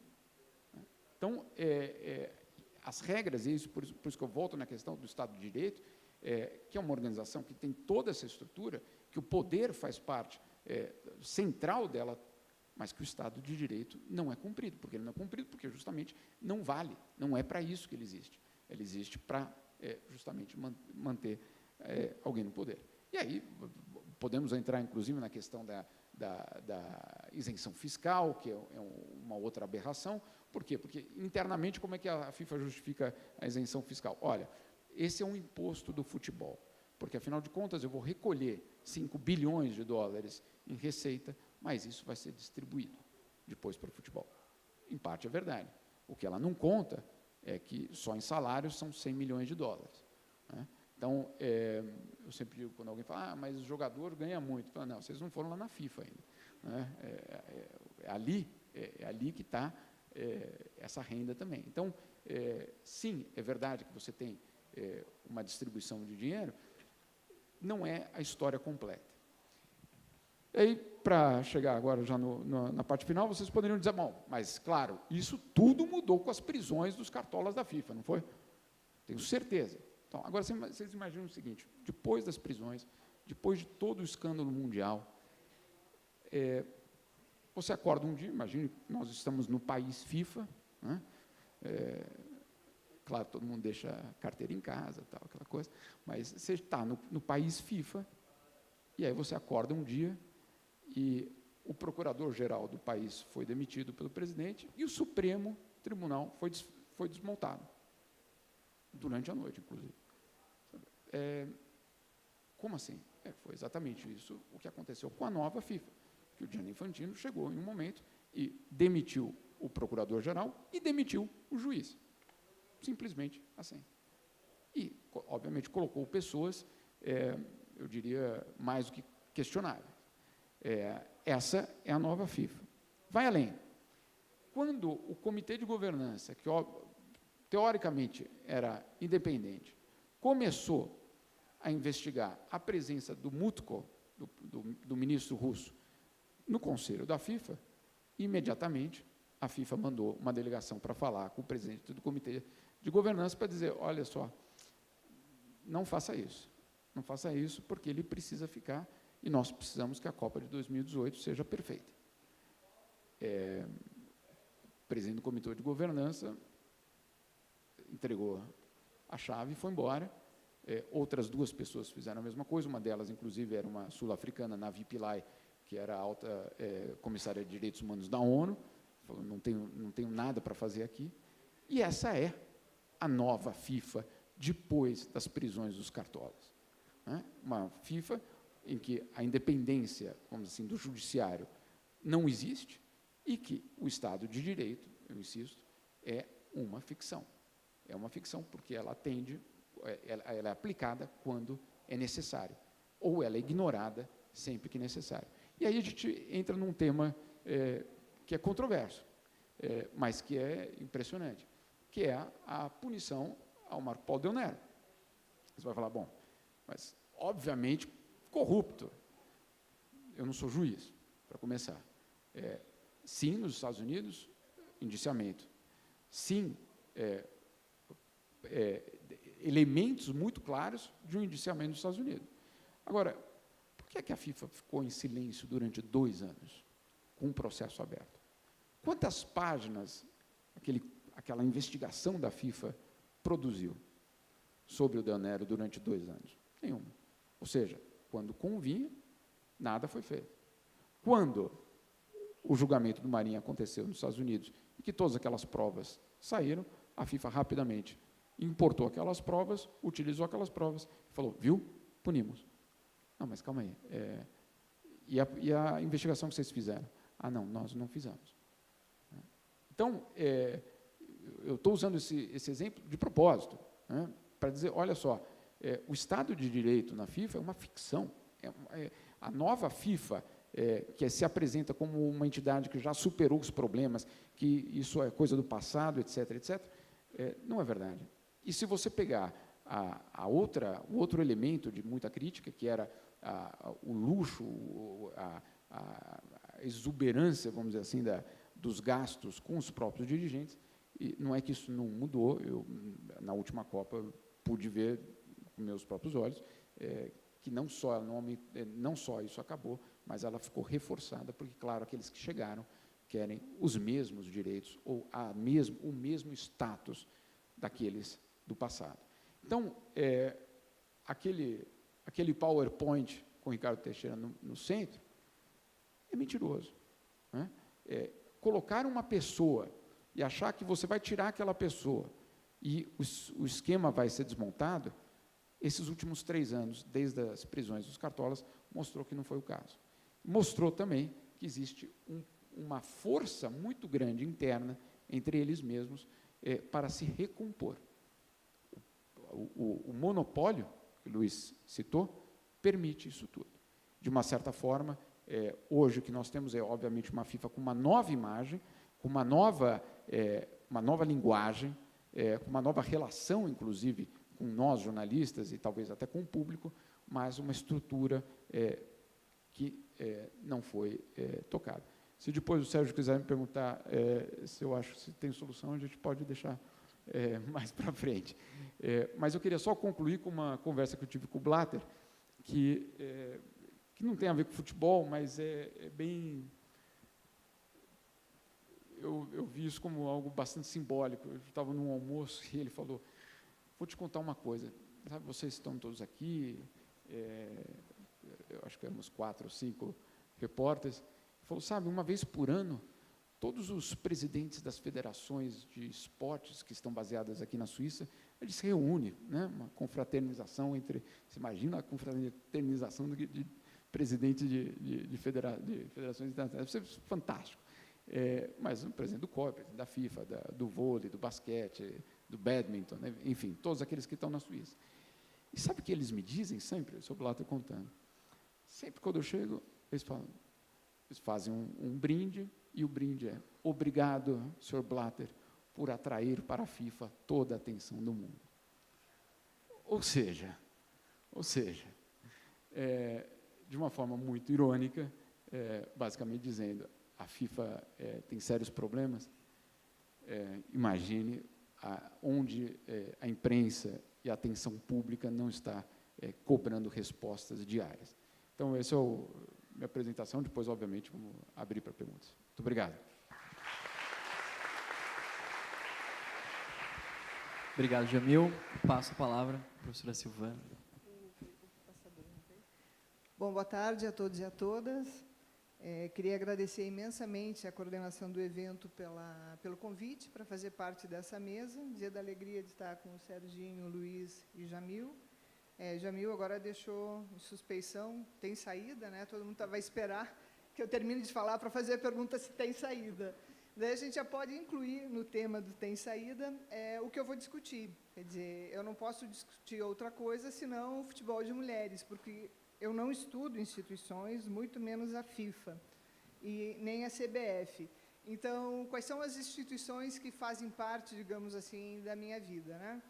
Então, as regras, e por isso que eu volto na questão do Estado de Direito, que é uma organização que tem toda essa estrutura, que o poder faz parte central dela, mas que o Estado de Direito não é cumprido. Porque ele não é cumprido porque justamente não vale, não é para isso que ele existe. Ele existe para justamente manter alguém no poder. E aí podemos entrar, inclusive, na questão da isenção fiscal, que é uma outra aberração. Por quê? Porque, internamente, como é que a FIFA justifica a isenção fiscal? Olha, esse é um imposto do futebol, porque, afinal de contas, eu vou recolher 5 bilhões de dólares em receita, mas isso vai ser distribuído depois para o futebol. Em parte é verdade. O que ela não conta é que só em salários são 100 milhões de dólares. Né? Então, eu sempre digo, quando alguém fala, mas o jogador ganha muito. Eu falo, não, vocês não foram lá na FIFA ainda. Né? É ali que está essa renda também. Então, sim, é verdade que você tem uma distribuição de dinheiro, não é a história completa. E aí, para chegar agora já na parte final, vocês poderiam dizer, bom, mas, claro, isso tudo mudou com as prisões dos cartolas da FIFA, não foi? Tenho certeza. Então, agora, vocês imaginam o seguinte, depois das prisões, depois de todo o escândalo mundial, você acorda um dia, imagine, nós estamos no país FIFA, né? Claro, todo mundo deixa a carteira em casa, tal, aquela coisa, mas você está no país FIFA, e aí você acorda um dia, e o procurador-geral do país foi demitido pelo presidente, e o Supremo Tribunal foi desmontado, durante a noite, inclusive. Como assim? Foi exatamente isso o que aconteceu com a nova FIFA, que o Gianni Infantino chegou em um momento e demitiu o procurador-geral e demitiu o juiz. Simplesmente assim. E, obviamente, colocou pessoas, eu diria, mais do que questionáveis. Essa é a nova FIFA. Vai além. Quando o comitê de governança, que teoricamente era independente, começou a investigar a presença do Mutko, do ministro russo, no conselho da FIFA, imediatamente a FIFA mandou uma delegação para falar com o presidente do comitê de governança para dizer, olha só, não faça isso porque ele precisa ficar e nós precisamos que a Copa de 2018 seja perfeita. O presidente do comitê de governança entregou a chave e foi embora. Outras duas pessoas fizeram a mesma coisa, uma delas, inclusive, era uma sul-africana, Navi Pillay, que era a alta comissária de direitos humanos da ONU, falou, não tenho nada para fazer aqui. E essa é a nova FIFA depois das prisões dos cartolas. Né? Uma FIFA em que a independência, vamos dizer assim, do judiciário não existe e que o Estado de Direito, eu insisto, é uma ficção. É uma ficção porque ela ela é aplicada quando é necessário, ou ela é ignorada sempre que necessário. E aí a gente entra num tema que é controverso, mas que é impressionante, que é a punição ao Marco Polo Del Nero. Você vai falar, bom, mas obviamente corrupto. Eu não sou juiz, para começar. Sim, nos Estados Unidos, indiciamento. Sim, elementos muito claros de um indiciamento nos Estados Unidos. Agora, por que a FIFA ficou em silêncio durante 2 anos, com um processo aberto? Quantas páginas aquela investigação da FIFA produziu sobre o Del Nero durante 2 anos? Nenhuma. Ou seja, quando convinha, nada foi feito. Quando o julgamento do Marinho aconteceu nos Estados Unidos e que todas aquelas provas saíram, a FIFA rapidamente importou aquelas provas, utilizou aquelas provas e falou, viu, punimos. Não, mas calma aí. E a investigação que vocês fizeram? Ah, não, nós não fizemos. Então, eu estou usando esse exemplo de propósito, né, para dizer, olha só, o Estado de Direito na FIFA é uma ficção. A nova FIFA, que se apresenta como uma entidade que já superou os problemas, que isso é coisa do passado, etc., etc., não é verdade. E se você pegar o outro elemento de muita crítica, que era o luxo, a exuberância, vamos dizer assim, dos gastos com os próprios dirigentes, e não é que isso não mudou, eu, na última Copa, pude ver com meus próprios olhos, que não só isso acabou, mas ela ficou reforçada, porque, claro, aqueles que chegaram querem os mesmos direitos ou o mesmo status daqueles do passado. Então, aquele PowerPoint com o Ricardo Teixeira no centro é mentiroso. Né? Colocar uma pessoa e achar que você vai tirar aquela pessoa e o esquema vai ser desmontado, esses últimos 3 anos, desde as prisões dos cartolas, mostrou que não foi o caso. Mostrou também que existe uma força muito grande interna entre eles mesmos para se recompor. O monopólio que o Luiz citou, permite isso tudo. De uma certa forma, hoje o que nós temos é, obviamente, uma FIFA com uma nova imagem, com uma nova linguagem, com uma nova relação, inclusive, com nós, jornalistas, e talvez até com o público, mas uma estrutura que não foi tocada. Se depois o Sérgio quiser me perguntar se eu acho se tem solução, a gente pode deixar mais para frente. Mas eu queria só concluir com uma conversa que eu tive com o Blatter, que não tem a ver com futebol, mas é bem... Eu vi isso como algo bastante simbólico. Eu estava num almoço e ele falou, vou te contar uma coisa, sabe, vocês estão todos aqui, eu acho que éramos 4 ou 5 repórteres, ele falou, sabe, uma vez por ano, todos os presidentes das federações de esportes que estão baseadas aqui na Suíça, eles se reúnem, né, uma confraternização entre, você imagina a confraternização de presidentes de federações internacionais, isso é fantástico. Mas o presidente do COI, o presidente da FIFA, do vôlei, do basquete, do badminton, né, enfim, todos aqueles que estão na Suíça. E sabe o que eles me dizem sempre? Eu sou o Blatter contando. Sempre quando eu chego, eles fazem um brinde, e o brinde é: obrigado, Sr. Blatter, por atrair para a FIFA toda a atenção do mundo. Ou seja, de uma forma muito irônica, basicamente dizendo, a FIFA tem sérios problemas, imagine onde a imprensa e a atenção pública não está cobrando respostas diárias. Então, essa é a minha apresentação, depois, obviamente, vamos abrir para perguntas. Muito obrigado. Obrigado, Jamil. Passo a palavra à professora Silvana. Bom, boa tarde a todos e a todas. Queria agradecer imensamente a coordenação do evento pelo convite para fazer parte dessa mesa. Dizer da alegria de estar com o Serginho, o Luiz e Jamil. Jamil agora deixou em suspeição, tem saída, né? Todo mundo vai esperar que eu termine de falar para fazer a pergunta se tem saída. Daí a gente já pode incluir no tema do tem saída o que eu vou discutir. Quer dizer, eu não posso discutir outra coisa senão o futebol de mulheres, porque eu não estudo instituições, muito menos a FIFA, e nem a CBF. Então, quais são as instituições que fazem parte, digamos assim, da minha vida, né?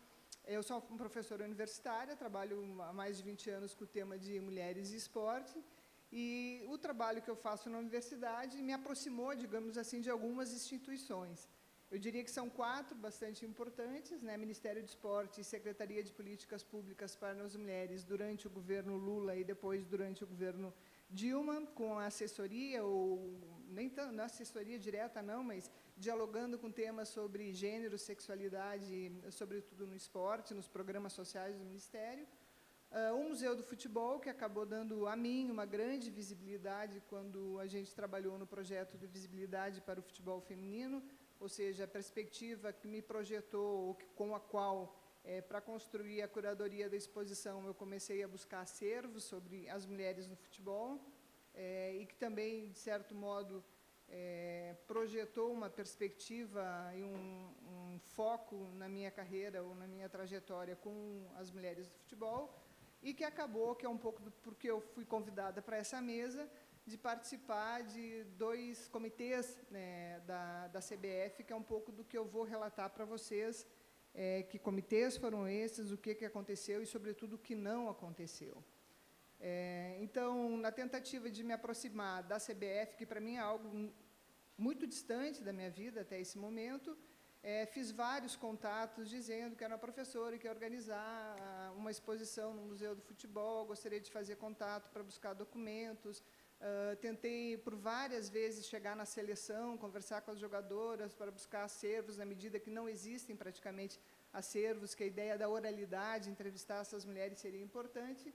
Eu sou uma professora universitária, trabalho há mais de 20 anos com o tema de mulheres e esporte, e o trabalho que eu faço na universidade me aproximou, digamos assim, de algumas instituições. Eu diria que são 4 bastante importantes, né? Ministério do Esporte e Secretaria de Políticas Públicas para as Mulheres durante o governo Lula e depois durante o governo Dilma, com a assessoria, ou nem tanto, não assessoria direta não, mas dialogando com temas sobre gênero, sexualidade, sobretudo no esporte, nos programas sociais do Ministério. O Museu do Futebol, que acabou dando a mim uma grande visibilidade quando a gente trabalhou no projeto de visibilidade para o futebol feminino, ou seja, a perspectiva que me projetou, com a qual, para construir a curadoria da exposição, eu comecei a buscar acervos sobre as mulheres no futebol, e que também, de certo modo, projetou uma perspectiva e um foco na minha carreira ou na minha trajetória com as mulheres do futebol, e que acabou, que é um pouco porque eu fui convidada para essa mesa, de participar de 2 comitês, né, da CBF, que é um pouco do que eu vou relatar para vocês, que comitês foram esses, o que aconteceu e, sobretudo, o que não aconteceu. Então, na tentativa de me aproximar da CBF, que para mim é algo muito distante da minha vida até esse momento, fiz vários contatos dizendo que era uma professora e que ia organizar uma exposição no Museu do Futebol, gostaria de fazer contato para buscar documentos. Tentei, por várias vezes, chegar na seleção, conversar com as jogadoras para buscar acervos, na medida que não existem praticamente acervos, que a ideia da oralidade, entrevistar essas mulheres seria importante.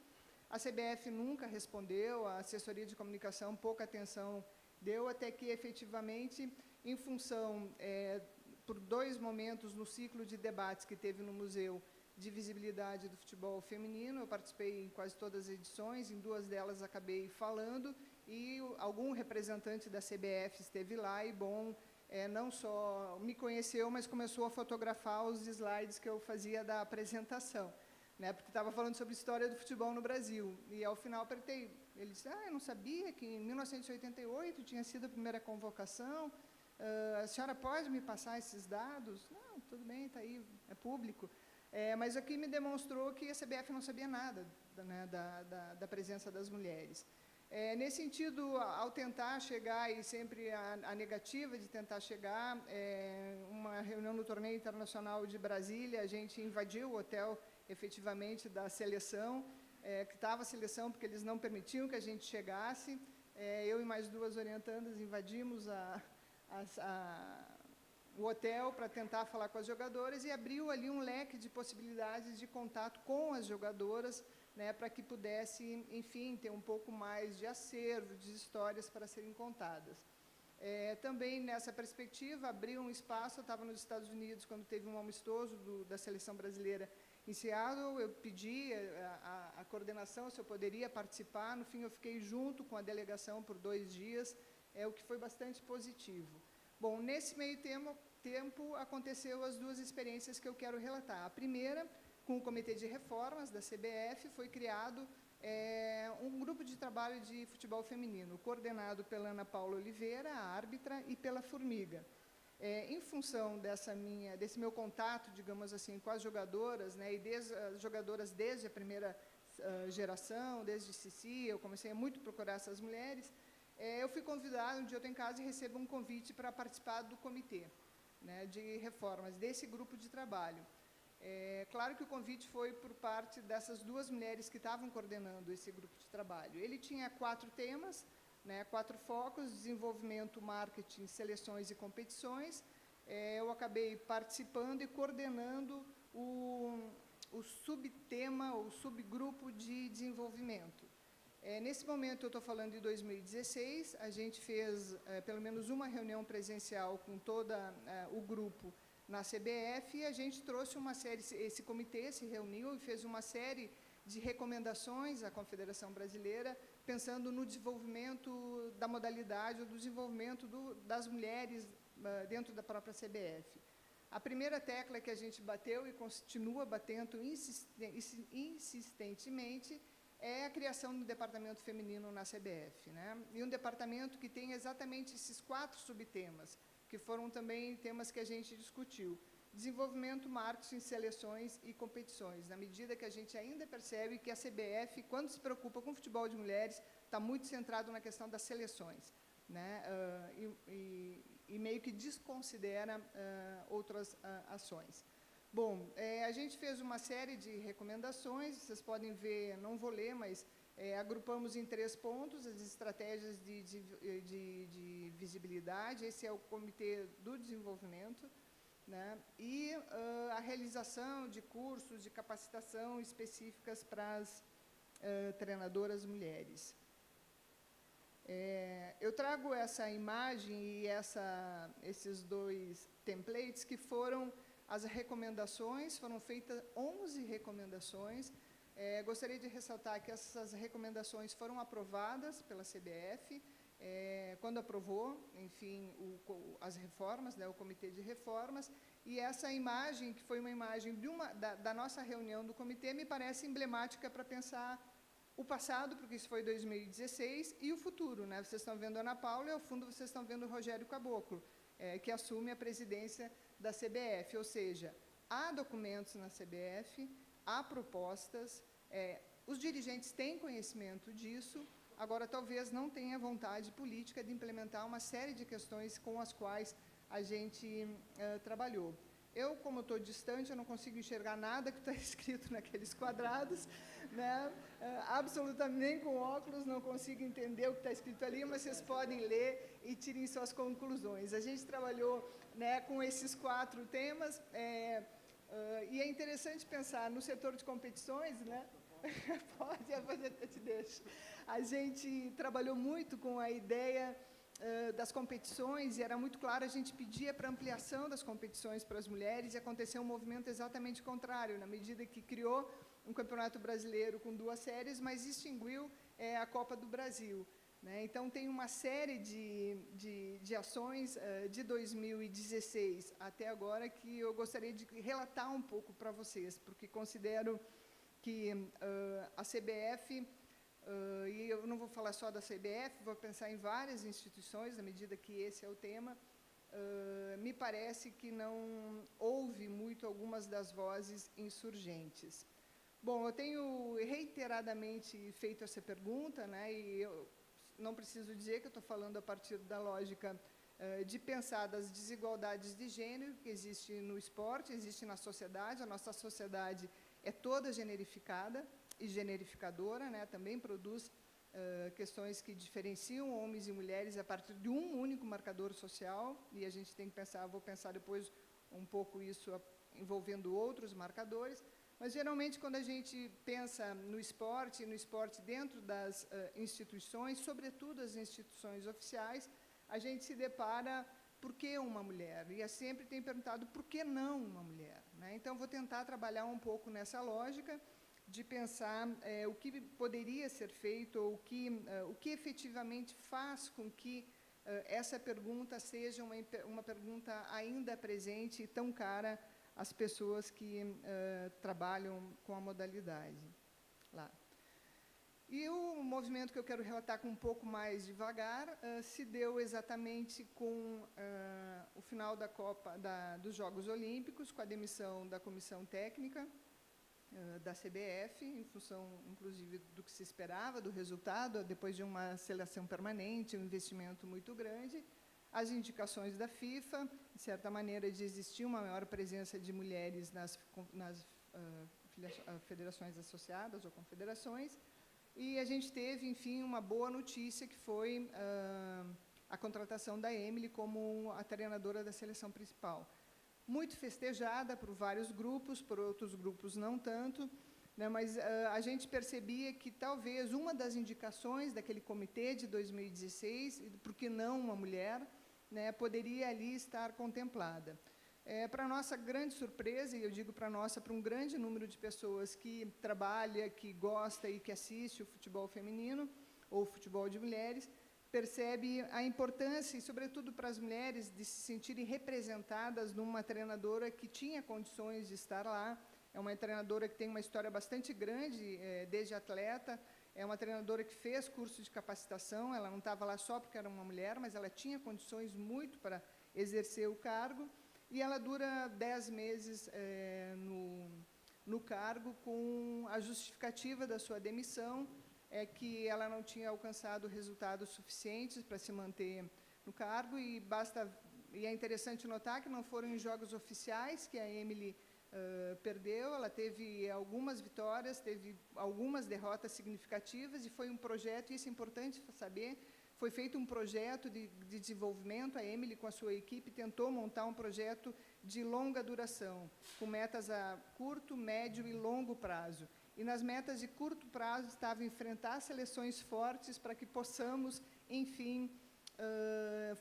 A CBF nunca respondeu, a assessoria de comunicação pouca atenção deu, até que, efetivamente, em função, por 2 momentos no ciclo de debates que teve no museu de visibilidade do futebol feminino, eu participei em quase todas as edições, em 2 delas acabei falando, e algum representante da CBF esteve lá e, não só me conheceu, mas começou a fotografar os slides que eu fazia da apresentação. né, porque estava falando sobre história do futebol no Brasil. E, ao final, apertei. Ele disse, eu não sabia que em 1988 tinha sido a primeira convocação. A senhora pode me passar esses dados? Não, tudo bem, está aí, é público. Mas aqui me demonstrou que a CBF não sabia nada, né, da presença das mulheres. Nesse sentido, ao tentar chegar, e sempre a negativa de tentar chegar, uma reunião no Torneio Internacional de Brasília, a gente invadiu o hotel, efetivamente, da seleção, que estava a seleção, porque eles não permitiam que a gente chegasse. Eu e mais 2 orientandas invadimos o hotel para tentar falar com as jogadoras e abriu ali um leque de possibilidades de contato com as jogadoras, né, para que pudesse, enfim, ter um pouco mais de acervo, de histórias para serem contadas. Também, nessa perspectiva, abriu um espaço. Eu estava nos Estados Unidos quando teve um amistoso da seleção brasileira em Seattle. Eu pedi a coordenação se eu poderia participar. No fim, eu fiquei junto com a delegação por 2 dias, o que foi bastante positivo. Bom, nesse meio tempo, aconteceu as 2 experiências que eu quero relatar. A primeira, com o Comitê de Reformas da CBF, foi criado um grupo de trabalho de futebol feminino, coordenado pela Ana Paula Oliveira, a árbitra, e pela Formiga. Em função desse meu contato, digamos assim, com as jogadoras, né, e as jogadoras desde a primeira geração, desde Cici, eu comecei a muito procurar essas mulheres. Eu fui convidada, um dia eu estou em casa e recebo um convite para participar do comitê, né, de reformas, desse grupo de trabalho. Claro que o convite foi por parte dessas 2 mulheres que estavam coordenando esse grupo de trabalho. Ele tinha 4 temas, né, 4 focos: desenvolvimento, marketing, seleções e competições. Eu acabei participando e coordenando o subtema, ou subgrupo de desenvolvimento. Nesse momento, eu estou falando de 2016, a gente fez pelo menos uma reunião presencial com todo o grupo na CBF, e a gente trouxe uma série, esse comitê se reuniu e fez uma série de recomendações à Confederação Brasileira, pensando no desenvolvimento da modalidade, ou do desenvolvimento das mulheres dentro da própria CBF. A primeira tecla que a gente bateu e continua batendo insistentemente é a criação do departamento feminino na CBF, né? E um departamento que tem exatamente esses 4 subtemas, que foram também temas que a gente discutiu: desenvolvimento, marketing, seleções e competições, na medida que a gente ainda percebe que a CBF, quando se preocupa com o futebol de mulheres, está muito centrado na questão das seleções, né? E meio que desconsidera outras ações. Bom, a gente fez uma série de recomendações, vocês podem ver, não vou ler, mas agrupamos em 3 pontos: as estratégias de visibilidade, esse é o Comitê do Desenvolvimento, né, e a realização de cursos de capacitação específicas para as treinadoras mulheres. Eu trago essa imagem e esses 2 templates que foram as recomendações. Foram feitas 11 recomendações. Gostaria de ressaltar que essas recomendações foram aprovadas pela CBF, quando aprovou, enfim, as reformas, né, o Comitê de Reformas, e essa imagem, que foi uma imagem da nossa reunião do comitê, me parece emblemática para pensar o passado, porque isso foi 2016, e o futuro, né? Vocês estão vendo a Ana Paula e, ao fundo, vocês estão vendo o Rogério Caboclo, que assume a presidência da CBF, ou seja, há documentos na CBF, há propostas, os dirigentes têm conhecimento disso, agora talvez não tenha vontade política de implementar uma série de questões com as quais a gente trabalhou. Eu, como estou distante, eu não consigo enxergar nada que está escrito naqueles quadrados, né? Absolutamente, nem com óculos, não consigo entender o que está escrito ali, mas vocês podem ler e tirem suas conclusões. A gente trabalhou, né, com esses 4 temas, e é interessante pensar no setor de competições, né? Pode, eu te deixo. A gente trabalhou muito com a ideia das competições, e era muito claro, a gente pedia para ampliação das competições para as mulheres, e aconteceu um movimento exatamente contrário, na medida que criou um campeonato brasileiro com 2 séries, mas extinguiu a Copa do Brasil, né? Então, tem uma série de ações de 2016 até agora que eu gostaria de relatar um pouco para vocês, porque considero que a CBF, e eu não vou falar só da CBF, vou pensar em várias instituições, na medida que esse é o tema, me parece que não ouve muito algumas das vozes insurgentes. Bom, eu tenho reiteradamente feito essa pergunta, né, e eu não preciso dizer que eu estou falando a partir da lógica de pensar das desigualdades de gênero que existe no esporte, existe na sociedade. A nossa sociedade é toda generificada e generificadora, né, também produz questões que diferenciam homens e mulheres a partir de um único marcador social, e a gente tem que pensar, vou pensar depois um pouco isso envolvendo outros marcadores, mas geralmente quando a gente pensa no esporte dentro das instituições, sobretudo as instituições oficiais, a gente se depara por que uma mulher? E eu sempre tenho perguntado por que não uma mulher, né? Então, vou tentar trabalhar um pouco nessa lógica de pensar o que poderia ser feito, ou o que efetivamente faz com que essa pergunta seja uma pergunta ainda presente e tão cara às pessoas que trabalham com a modalidade lá. E o movimento que eu quero relatar com um pouco mais devagar se deu exatamente com o final da dos Jogos Olímpicos, com a demissão da comissão técnica da CBF, em função, inclusive, do que se esperava, do resultado, depois de uma seleção permanente, um investimento muito grande, as indicações da FIFA, de certa maneira, de existir uma maior presença de mulheres nas federações associadas ou confederações, e a gente teve, enfim, uma boa notícia, que foi a contratação da Emily como a treinadora da seleção principal. Muito festejada por vários grupos, por outros grupos não tanto, né, mas a gente percebia que talvez uma das indicações daquele comitê de 2016, por que não uma mulher, né, poderia ali estar contemplada. Para nossa grande surpresa, e eu digo para nossa, para um grande número de pessoas que trabalha, que gosta e que assiste o futebol feminino, ou o futebol de mulheres, percebe a importância, e sobretudo para as mulheres, de se sentirem representadas numa treinadora que tinha condições de estar lá. É uma treinadora que tem uma história bastante grande, desde atleta, é uma treinadora que fez curso de capacitação, ela não estava lá só porque era uma mulher, mas ela tinha condições muito para exercer o cargo, e ela dura 10 meses no cargo, com a justificativa da sua demissão, que ela não tinha alcançado resultados suficientes para se manter no cargo, e é interessante notar que não foram em jogos oficiais que a Emily perdeu, ela teve algumas vitórias, teve algumas derrotas significativas, e foi um projeto, isso é importante saber, foi feito um projeto de desenvolvimento. A Emily, com a sua equipe, tentou montar um projeto de longa duração, com metas a curto, médio e longo prazo. E nas metas de curto prazo estava enfrentar seleções fortes para que possamos, enfim,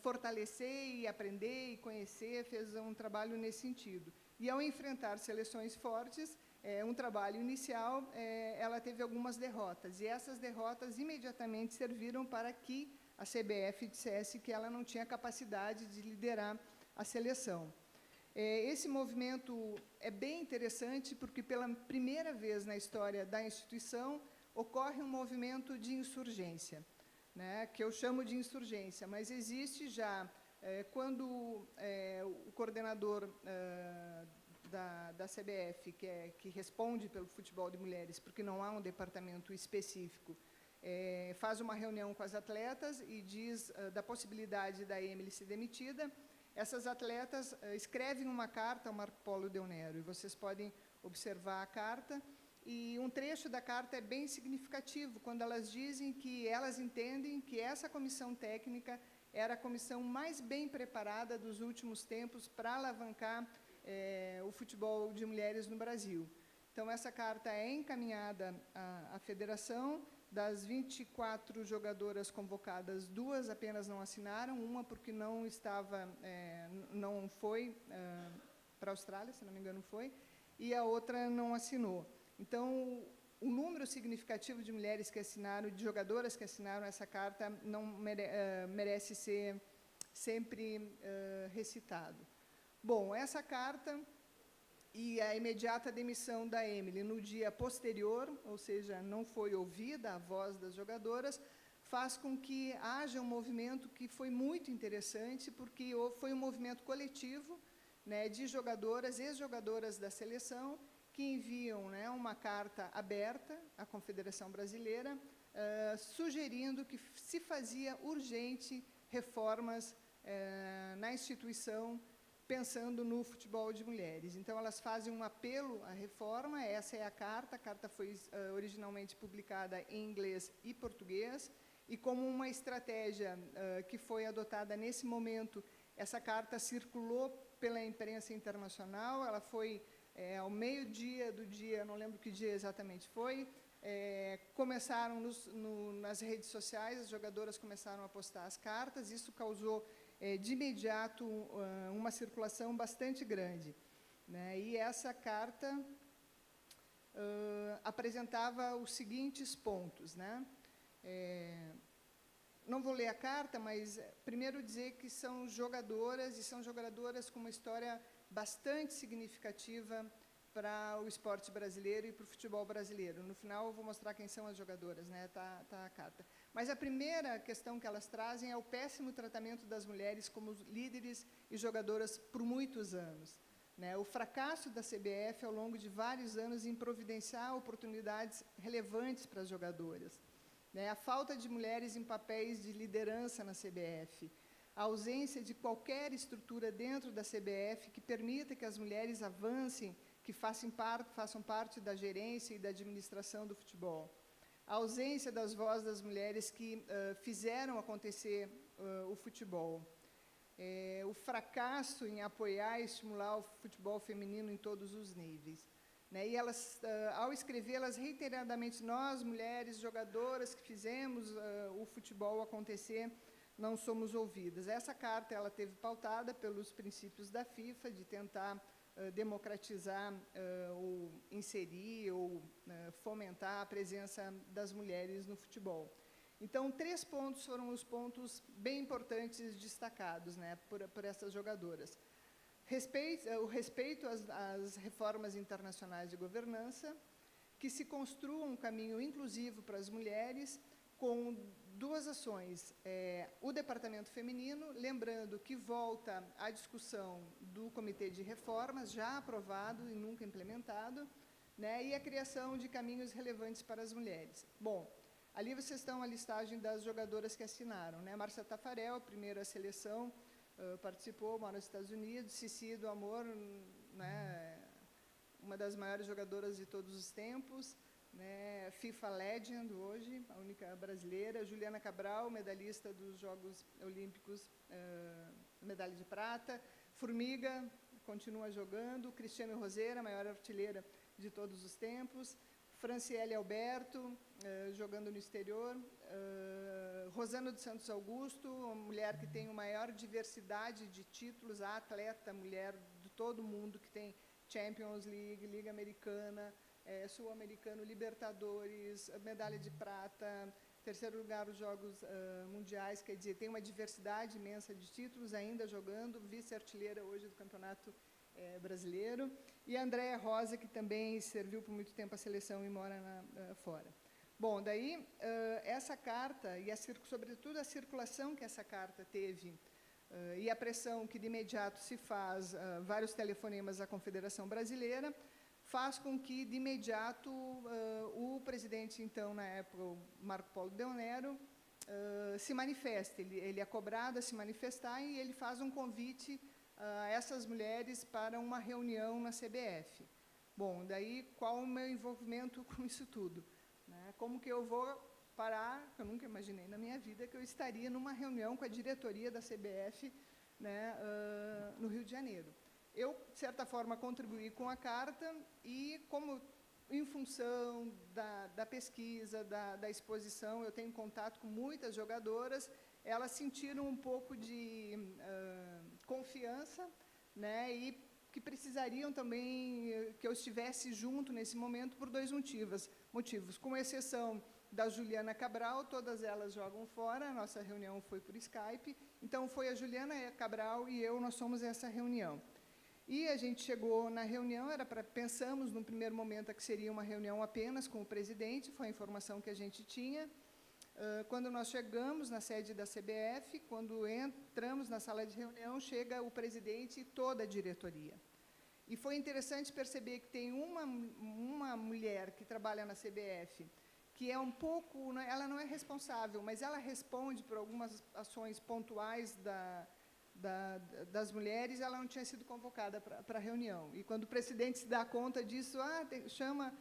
fortalecer e aprender e conhecer, fez um trabalho nesse sentido. E, ao enfrentar seleções fortes, um trabalho inicial, ela teve algumas derrotas, e essas derrotas imediatamente serviram para que a CBF dissesse que ela não tinha capacidade de liderar a seleção. Esse movimento é bem interessante, porque pela primeira vez na história da instituição ocorre um movimento de insurgência, né, que eu chamo de insurgência, mas existe já, quando o coordenador da CBF, que responde pelo futebol de mulheres, porque não há um departamento específico, faz uma reunião com as atletas e diz da possibilidade da Emily ser demitida. Essas atletas escrevem uma carta ao Marco Polo Deonero, e vocês podem observar a carta, e um trecho da carta é bem significativo, quando elas dizem que elas entendem que essa comissão técnica era a comissão mais bem preparada dos últimos tempos para alavancar o futebol de mulheres no Brasil. Então, essa carta é encaminhada à federação. Das 24 jogadoras convocadas, 2 apenas não assinaram, uma porque não foi para a Austrália, se não me engano foi, e a outra não assinou. Então, o número significativo de mulheres que assinaram, de jogadoras que assinaram essa carta, não merece ser sempre recitado. Bom, essa carta e a imediata demissão da Emily no dia posterior, ou seja, não foi ouvida a voz das jogadoras, faz com que haja um movimento que foi muito interessante, porque foi um movimento coletivo, né, de jogadoras, ex-jogadoras da seleção, que enviam, né, uma carta aberta à Confederação Brasileira, sugerindo que se fazia urgente reformas na instituição, pensando no futebol de mulheres. Então, elas fazem um apelo à reforma, essa é a carta foi originalmente publicada em inglês e português, e como uma estratégia que foi adotada nesse momento, essa carta circulou pela imprensa internacional, ela foi ao meio-dia do dia, não lembro que dia exatamente foi, começaram nas redes sociais, as jogadoras começaram a postar as cartas, isso causou de imediato uma circulação bastante grande, né? E essa carta apresentava os seguintes pontos, né? Não vou ler a carta, mas primeiro dizer que são jogadoras, e são jogadoras com uma história bastante significativa para o esporte brasileiro e para o futebol brasileiro. No final, eu vou mostrar quem são as jogadoras, né? Tá a carta. Mas a primeira questão que elas trazem é o péssimo tratamento das mulheres como líderes e jogadoras por muitos anos, né? O fracasso da CBF ao longo de vários anos em providenciar oportunidades relevantes para as jogadoras, né? A falta de mulheres em papéis de liderança na CBF, a ausência de qualquer estrutura dentro da CBF que permita que as mulheres avancem, que façam parte da gerência e da administração do futebol, a ausência das vozes das mulheres que fizeram acontecer o futebol, o fracasso em apoiar e estimular o futebol feminino em todos os níveis, né? E elas, ao escrever, elas reiteradamente, nós, mulheres jogadoras que fizemos o futebol acontecer, não somos ouvidas. Essa carta ela teve pautada pelos princípios da FIFA, de tentar democratizar ou inserir ou fomentar a presença das mulheres no futebol. Então, 3 pontos foram os pontos bem importantes destacados, né, por essas jogadoras. O respeito às reformas internacionais de governança, que se construa um caminho inclusivo para as mulheres, com 2 ações. O departamento feminino, lembrando que volta à discussão do Comitê de Reformas, já aprovado e nunca implementado, né, e a criação de caminhos relevantes para as mulheres. Bom, ali vocês estão a listagem das jogadoras que assinaram, né? Márcia Tafarel, primeira seleção, participou, mora nos Estados Unidos. Cici do Amor, né, uma das maiores jogadoras de todos os tempos, né, FIFA Legend hoje, a única brasileira. Juliana Cabral, medalhista dos Jogos Olímpicos, medalha de prata. Formiga, continua jogando. Cristiane Roseira, maior artilheira de todos os tempos. Franciele Alberto, jogando no exterior. Rosana dos Santos Augusto, uma mulher que tem a maior diversidade de títulos, a atleta mulher de todo mundo, que tem Champions League, Liga Americana, Sul-Americano, Libertadores, medalha de prata, 3º lugar nos Jogos Mundiais, quer dizer, tem uma diversidade imensa de títulos, ainda jogando, vice-artilheira hoje do Campeonato Brasileiro. E a Andréa Rosa, que também serviu por muito tempo a seleção e mora fora. Bom, daí, essa carta, e sobretudo a circulação que essa carta teve, e a pressão que de imediato se faz, vários telefonemas à Confederação Brasileira, faz com que, de imediato, o presidente, então, na época, o Marco Polo Deonero, se manifeste. Ele é cobrado a se manifestar e ele faz um convite a essas mulheres para uma reunião na CBF. Bom, daí, qual o meu envolvimento com isso tudo, né? Como que eu vou parar, que eu nunca imaginei na minha vida, que eu estaria numa reunião com a diretoria da CBF, né, no Rio de Janeiro. Eu, de certa forma, contribuí com a carta e, como em função da pesquisa, da exposição, eu tenho contato com muitas jogadoras, elas sentiram um pouco de confiança, né, e que precisariam também que eu estivesse junto nesse momento por 2 motivos. Com exceção da Juliana Cabral, todas elas jogam fora, a nossa reunião foi por Skype, então foi a Juliana Cabral e eu, nós somos essa reunião. E a gente chegou na reunião, pensamos, num primeiro momento, que seria uma reunião apenas com o presidente, foi a informação que a gente tinha. Quando nós chegamos na sede da CBF, quando entramos na sala de reunião, chega o presidente e toda a diretoria. E foi interessante perceber que tem uma mulher que trabalha na CBF, que é um pouco, ela não é responsável, mas ela responde por algumas ações pontuais das mulheres, ela não tinha sido convocada para a reunião. E quando o presidente se dá conta disso, chama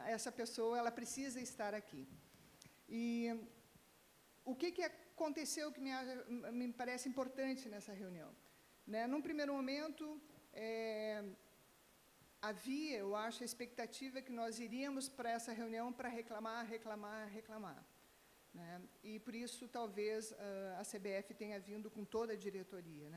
essa pessoa, ela precisa estar aqui. E o que aconteceu que me parece importante nessa reunião? Num primeiro momento, havia, eu acho, a expectativa que nós iríamos para essa reunião para reclamar. E, por isso, talvez, a CBF tenha vindo com toda a diretoria.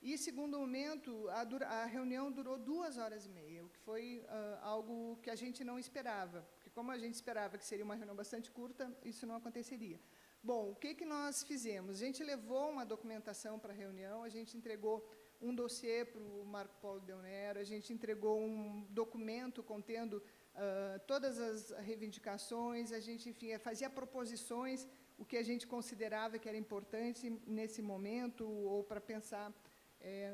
E, segundo momento, a reunião durou 2h30, o que foi algo que a gente não esperava, porque, como a gente esperava que seria uma reunião bastante curta, isso não aconteceria. Bom, o que nós fizemos? A gente levou uma documentação para a reunião, a gente entregou um dossiê para o Marco Polo Del Nero, a gente entregou um documento contendo todas as reivindicações, a gente, enfim, fazia proposições, o que a gente considerava que era importante nesse momento, ou para pensar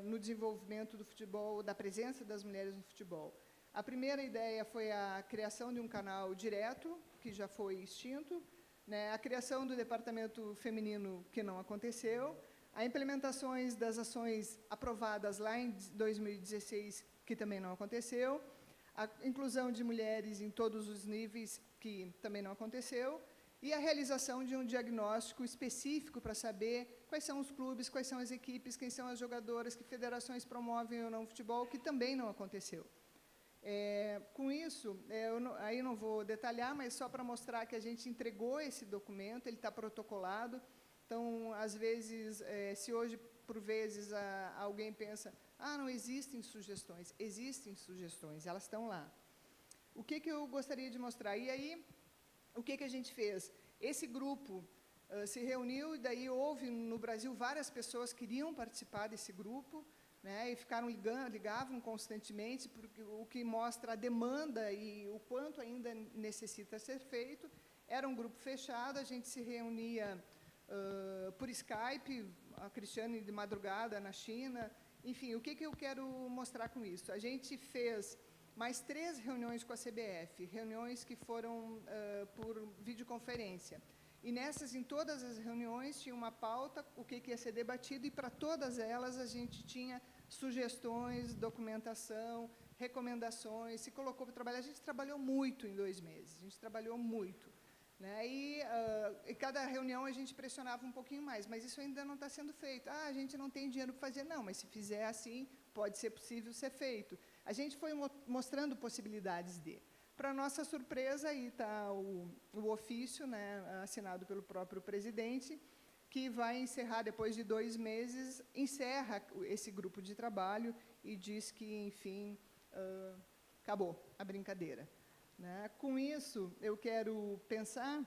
no desenvolvimento do futebol, da presença das mulheres no futebol. A primeira ideia foi a criação de um canal direto, que já foi extinto, a criação do departamento feminino, que não aconteceu, a implementações das ações aprovadas lá em 2016, que também não aconteceu, a inclusão de mulheres em todos os níveis, que também não aconteceu, e a realização de um diagnóstico específico para saber quais são os clubes, quais são as equipes, quem são as jogadoras, que federações promovem ou não o futebol, que também não aconteceu. Com isso, aí não vou detalhar, mas só para mostrar que a gente entregou esse documento, ele está protocolado. Então, às vezes, se hoje, por vezes, alguém pensa, não existem sugestões, elas estão lá. O que eu gostaria de mostrar? E aí, o que a gente fez? Esse grupo se reuniu, e daí houve, no Brasil, várias pessoas que queriam participar desse grupo, e ligavam constantemente, porque o que mostra a demanda e o quanto ainda necessita ser feito. Era um grupo fechado, a gente se reunia por Skype, a Cristiane de madrugada na China. Enfim, o que eu quero mostrar com isso? A gente fez mais 3 reuniões com a CBF, reuniões que foram por videoconferência. E em todas as reuniões, tinha uma pauta, o que ia ser debatido, e para todas elas a gente tinha sugestões, documentação, recomendações, se colocou para trabalhar. A gente trabalhou muito em 2 meses, a gente trabalhou muito. E cada reunião a gente pressionava um pouquinho mais, mas isso ainda não está sendo feito. A gente não tem dinheiro para fazer. Não, mas se fizer assim, pode ser possível ser feito. A gente foi mostrando possibilidades de. Para nossa surpresa, aí está o ofício, assinado pelo próprio presidente, que vai encerrar, depois de 2 meses, encerra esse grupo de trabalho e diz que, enfim, acabou a brincadeira. Com isso, eu quero pensar,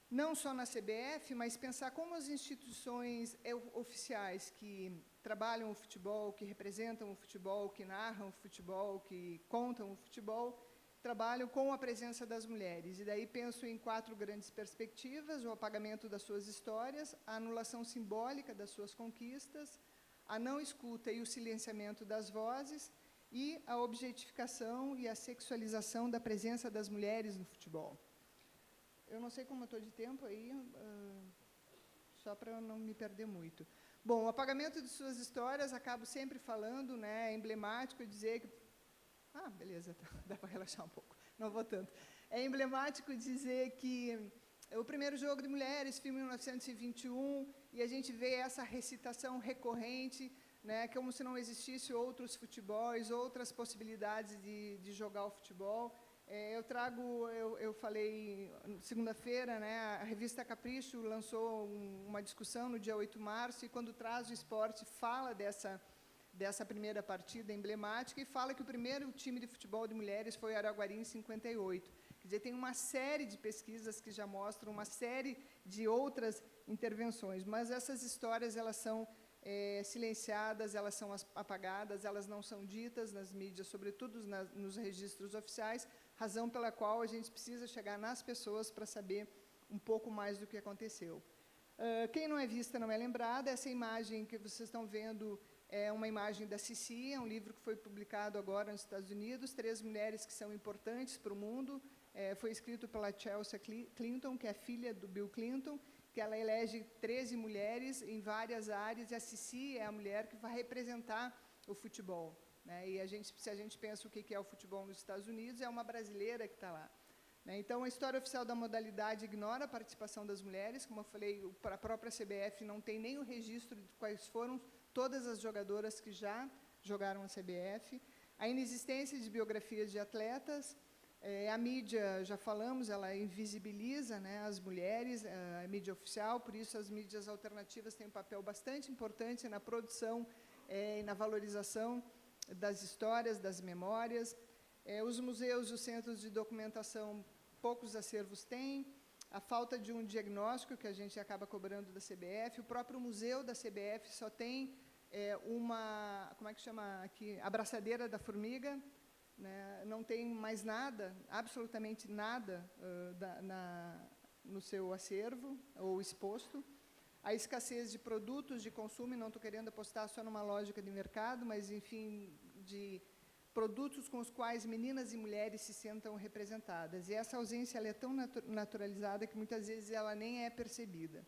não só na CBF, mas pensar como as instituições oficiais que trabalham o futebol, que representam o futebol, que narram o futebol, que contam o futebol, trabalham com a presença das mulheres. E daí penso em 4 grandes perspectivas: o apagamento das suas histórias, a anulação simbólica das suas conquistas, a não escuta e o silenciamento das vozes, e a objetificação e a sexualização da presença das mulheres no futebol. Eu não sei como eu estou de tempo aí, só para eu não me perder muito. Bom, o apagamento de suas histórias, acabo sempre falando, é emblemático dizer que... beleza, dá para relaxar um pouco, não vou tanto. É emblemático dizer que o primeiro jogo de mulheres, filme 1921, e a gente vê essa recitação recorrente, como se não existisse outros futebols, outras possibilidades de jogar o futebol. Eu falei segunda-feira, a revista Capricho lançou uma discussão no dia 8 de março, e quando traz o esporte, fala dessa primeira partida emblemática, e fala que o primeiro time de futebol de mulheres foi Araguari, em 58. Quer dizer, tem uma série de pesquisas que já mostram uma série de outras intervenções, mas essas histórias, elas são silenciadas, elas são apagadas, elas não são ditas nas mídias, sobretudo nos registros oficiais, razão pela qual a gente precisa chegar nas pessoas para saber um pouco mais do que aconteceu. Quem não é vista não é lembrada. Essa imagem que vocês estão vendo é uma imagem da Sissi, é um livro que foi publicado agora nos Estados Unidos, 3 mulheres que são importantes para o mundo. Foi escrito pela Chelsea Clinton, que é filha do Bill Clinton, que ela elege 13 mulheres em várias áreas, e a Sissi é a mulher que vai representar o futebol, né? E se a gente pensa o que é o futebol nos Estados Unidos, é uma brasileira que está lá, né? Então, a história oficial da modalidade ignora a participação das mulheres. Como eu falei, a própria CBF não tem nem o registro de quais foram todas as jogadoras que já jogaram a CBF. A inexistência de biografias de atletas. A mídia, já falamos, ela invisibiliza, né, as mulheres, a mídia oficial, por isso as mídias alternativas têm um papel bastante importante na produção e na valorização das histórias, das memórias. Os museus e os centros de documentação, poucos acervos têm. A falta de um diagnóstico que a gente acaba cobrando da CBF. O próprio museu da CBF só tem uma, como é que chama aqui, a braçadeira da formiga, né? Não tem mais nada, absolutamente nada no seu acervo ou exposto. A escassez de produtos de consumo, e não estou querendo apostar só numa lógica de mercado, mas, enfim, de produtos com os quais meninas e mulheres se sentam representadas. E essa ausência ela é tão naturalizada que, muitas vezes, ela nem é percebida.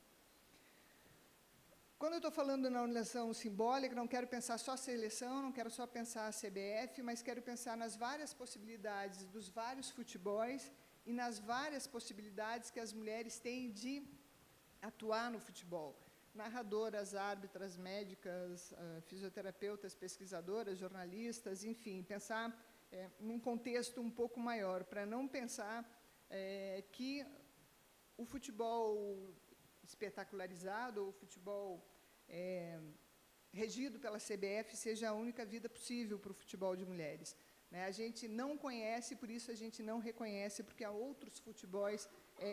Quando eu estou falando na anulação simbólica, não quero pensar só a seleção, não quero só pensar a CBF, mas quero pensar nas várias possibilidades dos vários futebols e nas várias possibilidades que as mulheres têm de atuar no futebol. Narradoras, árbitras, médicas, fisioterapeutas, pesquisadoras, jornalistas, enfim, pensar num contexto um pouco maior, para não pensar que o futebol espetacularizado, o futebol regido pela CBF seja a única vida possível para o futebol de mulheres, né? A gente não conhece, por isso a gente não reconhece, porque há outros futebols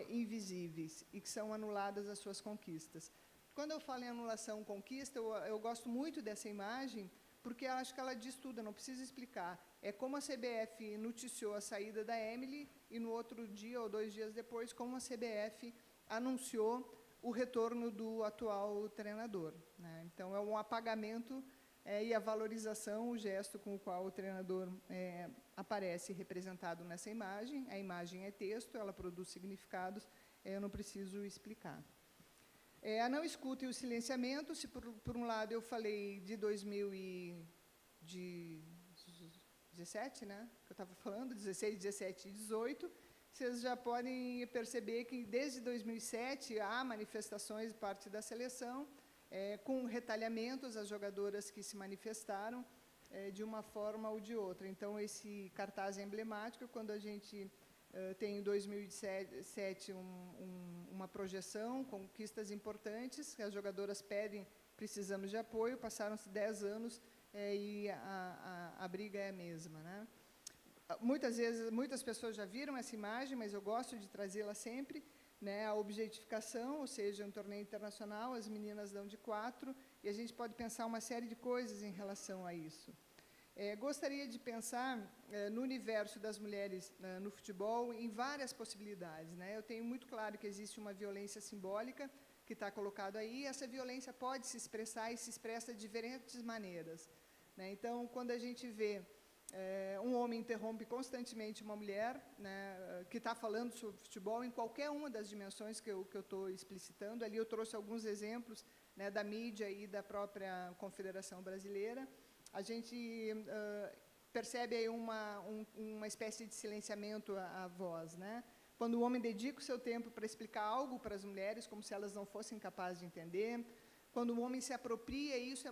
invisíveis e que são anuladas as suas conquistas. Quando eu falo em anulação conquista, eu gosto muito dessa imagem, porque eu acho que ela diz tudo, eu não preciso explicar. É como a CBF noticiou a saída da Emily e, no outro dia ou 2 dias depois, como a CBF anunciou o retorno do atual treinador, né? Então, é um apagamento e a valorização, o gesto com o qual o treinador aparece representado nessa imagem. A imagem é texto, ela produz significados, eu não preciso explicar. A não escuta e o silenciamento, se por um lado eu falei de 2017, né, que eu estava falando, 16, 17 e 18, vocês já podem perceber que, desde 2007, há manifestações de parte da seleção, com retalhamentos às jogadoras que se manifestaram de uma forma ou de outra. Então, esse cartaz é emblemático. Quando a gente tem, em 2007, uma projeção, conquistas importantes, que as jogadoras pedem, precisamos de apoio, passaram-se 10 anos e a briga é a mesma, né? Muitas pessoas já viram essa imagem, mas eu gosto de trazê-la sempre, né? A objetificação, ou seja, um torneio internacional, as meninas dão de 4, e a gente pode pensar uma série de coisas em relação a isso. Gostaria de pensar no universo das mulheres no futebol em várias possibilidades, né? Eu tenho muito claro que existe uma violência simbólica que está colocado aí, e essa violência pode se expressar e se expressa de diferentes maneiras, né? Então, quando a gente vê um homem interrompe constantemente uma mulher, né, que está falando sobre futebol em qualquer uma das dimensões que eu estou explicitando. Ali eu trouxe alguns exemplos, né, da mídia e da própria Confederação Brasileira. A gente percebe aí uma espécie de silenciamento à voz, né? Quando o homem dedica o seu tempo para explicar algo para as mulheres, como se elas não fossem capazes de entender. Quando o homem se apropria, e isso é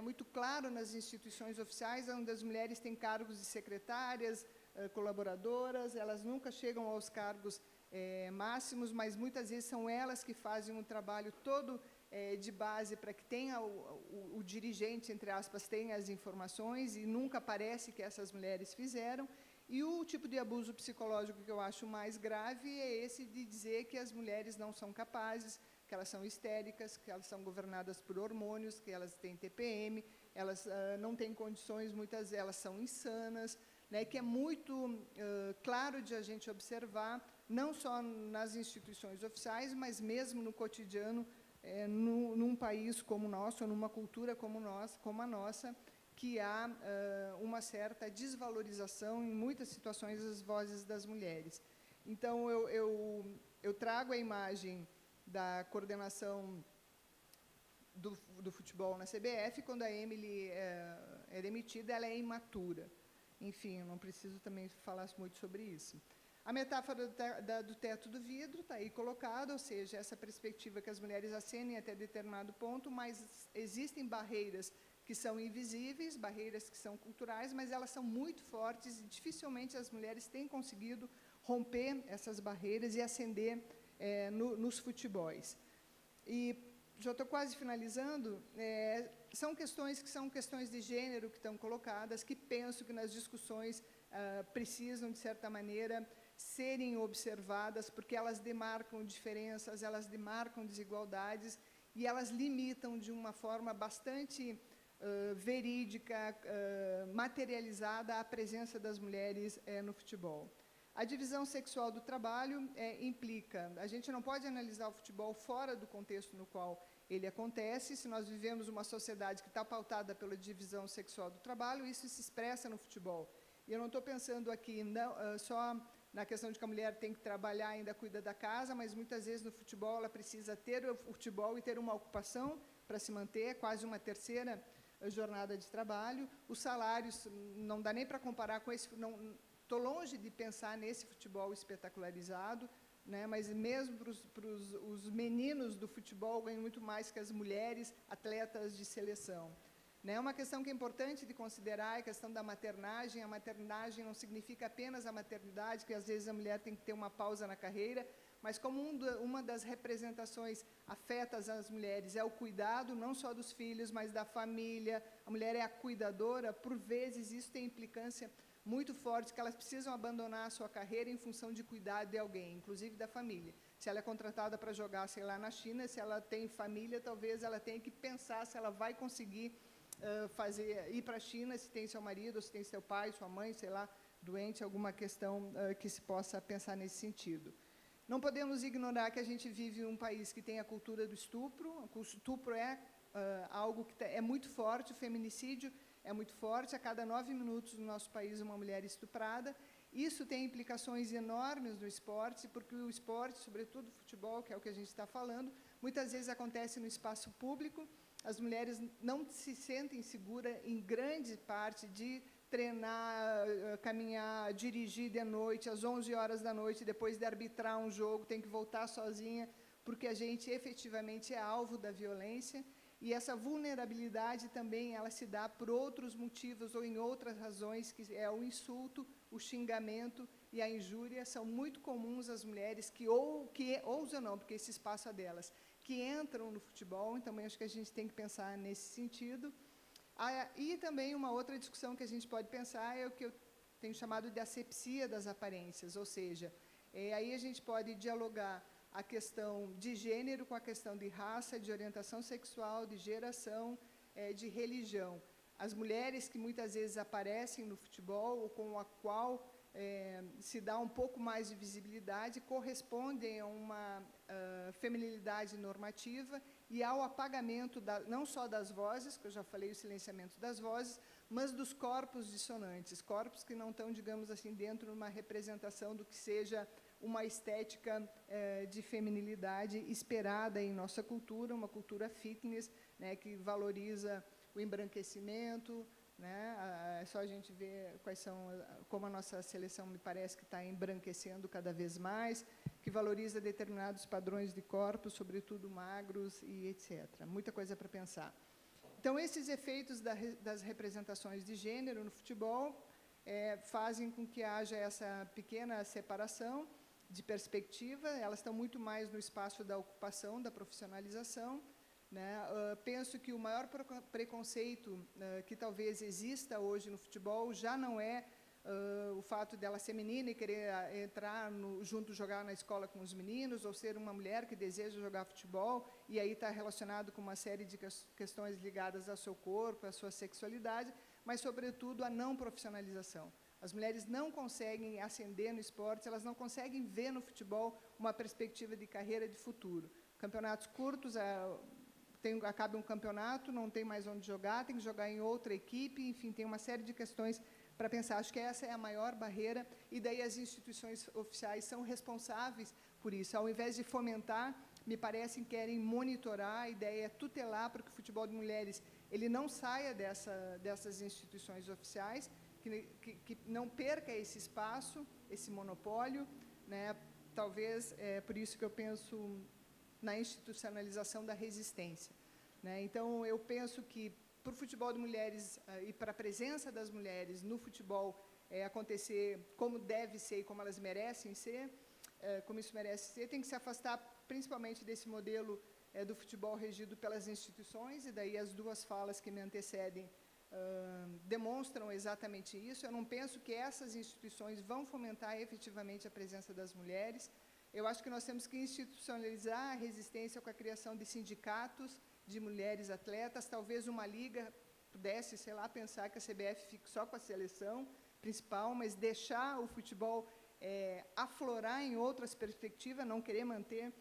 muito claro nas instituições oficiais, onde as mulheres têm cargos de secretárias, colaboradoras, elas nunca chegam aos cargos máximos, mas muitas vezes são elas que fazem um trabalho todo de base para que tenha o dirigente, entre aspas, tenha as informações, e nunca parece que essas mulheres fizeram. E o tipo de abuso psicológico que eu acho mais grave é esse de dizer que as mulheres não são capazes, que elas são histéricas, que elas são governadas por hormônios, que elas têm TPM, elas não têm condições, muitas delas são insanas, né, que é muito claro de a gente observar, não só nas instituições oficiais, mas mesmo no cotidiano, num país como o nosso, ou numa cultura como a nossa, que há uma certa desvalorização, em muitas situações, das vozes das mulheres. Então, eu trago a imagem da coordenação do futebol na CBF, quando a Emily é demitida, ela é imatura. Enfim, eu não preciso também falar muito sobre isso. A metáfora do teto do vidro está aí colocada, ou seja, essa perspectiva que as mulheres ascendem até determinado ponto, mas existem barreiras que são invisíveis, barreiras que são culturais, mas elas são muito fortes e dificilmente as mulheres têm conseguido romper essas barreiras e ascender nos futebols. E já estou quase finalizando, são questões de gênero que estão colocadas, que penso que nas discussões precisam, de certa maneira, serem observadas, porque elas demarcam diferenças, elas demarcam desigualdades e elas limitam de uma forma bastante verídica, materializada, a presença das mulheres no futebol. A divisão sexual do trabalho implica, a gente não pode analisar o futebol fora do contexto no qual ele acontece. Se nós vivemos uma sociedade que está pautada pela divisão sexual do trabalho, isso se expressa no futebol. E eu não estou pensando aqui só na questão de que a mulher tem que trabalhar, ainda cuida da casa, mas muitas vezes no futebol ela precisa ter o futebol e ter uma ocupação para se manter, quase uma terceira jornada de trabalho. Os salários, não dá nem para comparar com esse... Estou longe de pensar nesse futebol espetacularizado, né, mas mesmo os meninos do futebol ganham muito mais que as mulheres atletas de seleção. Né, uma questão que é importante de considerar é a questão da maternagem. A maternagem não significa apenas a maternidade, que às vezes a mulher tem que ter uma pausa na carreira, mas como uma das representações afetas às mulheres é o cuidado, não só dos filhos, mas da família. A mulher é a cuidadora, por vezes isso tem implicância muito forte, que elas precisam abandonar a sua carreira em função de cuidar de alguém, inclusive da família. Se ela é contratada para jogar, sei lá, na China, se ela tem família, talvez ela tenha que pensar se ela vai conseguir ir para a China, se tem seu marido, ou se tem seu pai, sua mãe, sei lá, doente, alguma questão que se possa pensar nesse sentido. Não podemos ignorar que a gente vive em um país que tem a cultura do estupro. O estupro é algo que é muito forte, o feminicídio é muito forte. A cada 9 minutos no nosso país, uma mulher é estuprada. Isso tem implicações enormes no esporte, porque o esporte, sobretudo o futebol, que é o que a gente está falando, muitas vezes acontece no espaço público. As mulheres não se sentem seguras, em grande parte, de treinar, caminhar, dirigir de noite, às 11 horas da noite, depois de arbitrar um jogo, tem que voltar sozinha, porque a gente efetivamente é alvo da violência. E essa vulnerabilidade também ela se dá por outros motivos ou em outras razões, que é o insulto, o xingamento e a injúria. São muito comuns as mulheres que ousam não, porque esse espaço é delas, que entram no futebol. Então, também acho que a gente tem que pensar nesse sentido. E também uma outra discussão que a gente pode pensar é o que eu tenho chamado de asepsia das aparências, ou seja, aí a gente pode dialogar a questão de gênero com a questão de raça, de orientação sexual, de geração, de religião. As mulheres que muitas vezes aparecem no futebol, ou com a qual se dá um pouco mais de visibilidade, correspondem a uma feminilidade normativa e ao apagamento não só das vozes, que eu já falei, o silenciamento das vozes, mas dos corpos dissonantes, corpos que não estão, digamos assim, dentro de uma representação do que seja uma estética de feminilidade esperada em nossa cultura, uma cultura fitness, né, que valoriza o embranquecimento, né, é só a gente ver como a nossa seleção me parece que está embranquecendo cada vez mais, que valoriza determinados padrões de corpos, sobretudo magros e etc. Muita coisa para pensar. Então, esses efeitos das representações de gênero no futebol fazem com que haja essa pequena separação de perspectiva. Elas estão muito mais no espaço da ocupação, da profissionalização, né? Penso que o maior preconceito que talvez exista hoje no futebol já não é o fato dela ser menina e querer entrar junto, jogar na escola com os meninos, ou ser uma mulher que deseja jogar futebol, e aí está relacionado com uma série de questões ligadas ao seu corpo, à sua sexualidade, mas, sobretudo, a não profissionalização. As mulheres não conseguem ascender no esporte, elas não conseguem ver no futebol uma perspectiva de carreira de futuro. Campeonatos curtos, acaba um campeonato, não tem mais onde jogar, tem que jogar em outra equipe, enfim, tem uma série de questões para pensar. Acho que essa é a maior barreira, e daí as instituições oficiais são responsáveis por isso. Ao invés de fomentar, me parece que querem monitorar, a ideia é tutelar para que o futebol de mulheres ele não saia dessas instituições oficiais, que não perca esse espaço, esse monopólio, né? Talvez é por isso que eu penso na institucionalização da resistência, né? Então, eu penso que, para o futebol de mulheres e para a presença das mulheres no futebol acontecer como deve ser e como elas merecem ser, como isso merece ser, tem que se afastar principalmente desse modelo do futebol regido pelas instituições, e daí as duas falas que me antecedem demonstram exatamente isso. Eu não penso que essas instituições vão fomentar efetivamente a presença das mulheres. Eu acho que nós temos que institucionalizar a resistência com a criação de sindicatos de mulheres atletas, talvez uma liga pudesse, sei lá, pensar que a CBF fique só com a seleção principal, mas deixar o futebol aflorar em outras perspectivas, não querer manter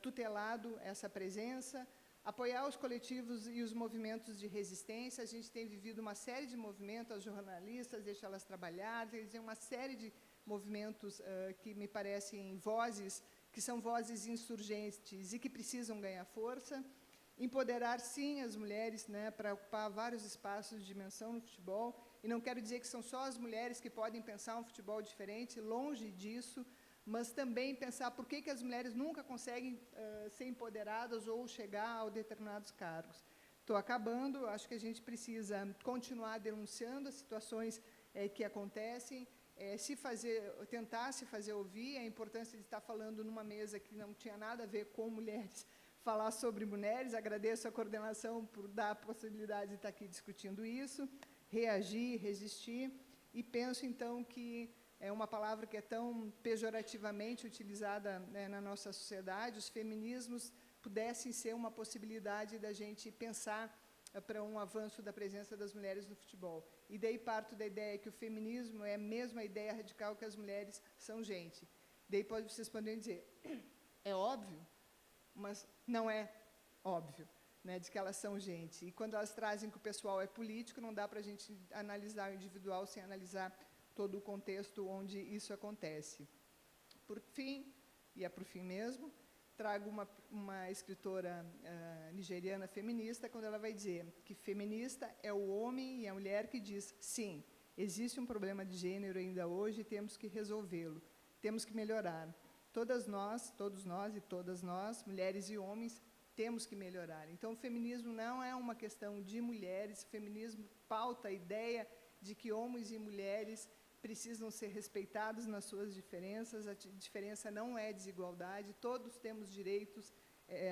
tutelado essa presença, apoiar os coletivos e os movimentos de resistência. A gente tem vivido uma série de movimentos, as jornalistas, deixa elas trabalhar, quer dizer, uma série de movimentos que me parecem vozes, que são vozes insurgentes e que precisam ganhar força. Empoderar, sim, as mulheres, né, para ocupar vários espaços de dimensão no futebol, e não quero dizer que são só as mulheres que podem pensar um futebol diferente, longe disso, mas também pensar por que as mulheres nunca conseguem ser empoderadas ou chegar a determinados cargos. Estou acabando, acho que a gente precisa continuar denunciando as situações que acontecem, tentar se fazer ouvir, a importância de estar falando numa mesa que não tinha nada a ver com mulheres, falar sobre mulheres. Agradeço a coordenação por dar a possibilidade de estar aqui discutindo isso, reagir, resistir, e penso, então, que é uma palavra que é tão pejorativamente utilizada, né, na nossa sociedade, os feminismos pudessem ser uma possibilidade da gente pensar para um avanço da presença das mulheres no futebol. E daí parto da ideia que o feminismo é a mesma ideia radical que as mulheres são gente. Daí vocês podem dizer, é óbvio, mas não é óbvio, né, de que elas são gente. E quando elas trazem que o pessoal é político, não dá para a gente analisar o individual sem analisar todo o contexto onde isso acontece. Por fim, e é por fim mesmo, trago uma escritora nigeriana feminista, quando ela vai dizer que feminista é o homem e a mulher que diz, sim, existe um problema de gênero ainda hoje e temos que resolvê-lo, temos que melhorar. Todos nós e todas nós, mulheres e homens, temos que melhorar. Então, o feminismo não é uma questão de mulheres, o feminismo pauta a ideia de que homens e mulheres precisam ser respeitados nas suas diferenças, a diferença não é desigualdade, todos temos direitos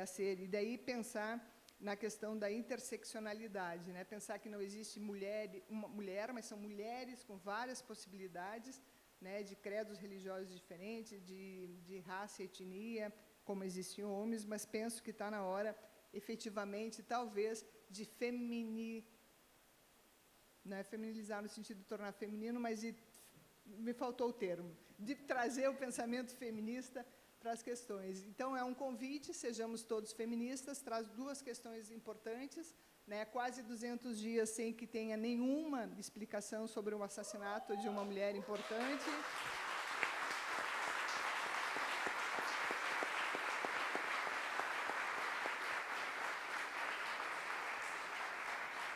a ser, e daí pensar na questão da interseccionalidade, né? Pensar que não existe uma mulher, mas são mulheres com várias possibilidades, né, de credos religiosos diferentes, de raça e etnia, como existem homens, mas penso que está na hora, efetivamente, talvez, de não é feminilizar no sentido de tornar feminino, mas me faltou o termo, de trazer o pensamento feminista para as questões. Então, é um convite, sejamos todos feministas, traz duas questões importantes, né, quase 200 dias sem que tenha nenhuma explicação sobre o assassinato de uma mulher importante.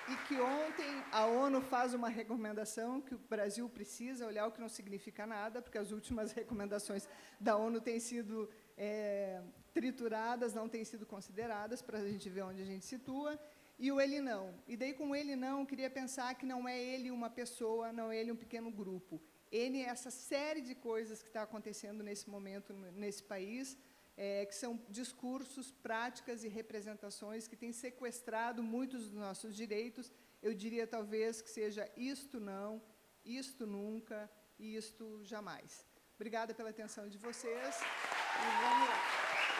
E que ontem a ONU faz uma recomendação que o Brasil precisa olhar, o que não significa nada, porque as últimas recomendações da ONU têm sido trituradas, não têm sido consideradas, para a gente ver onde a gente situa, e o ele não. E daí, com o ele não, eu queria pensar que não é ele uma pessoa, não é ele um pequeno grupo. Ele é essa série de coisas que está acontecendo nesse momento, nesse país, que são discursos, práticas e representações que têm sequestrado muitos dos nossos direitos. Eu diria, talvez, que seja isto não, isto nunca e isto jamais. Obrigada pela atenção de vocês e vamos lá.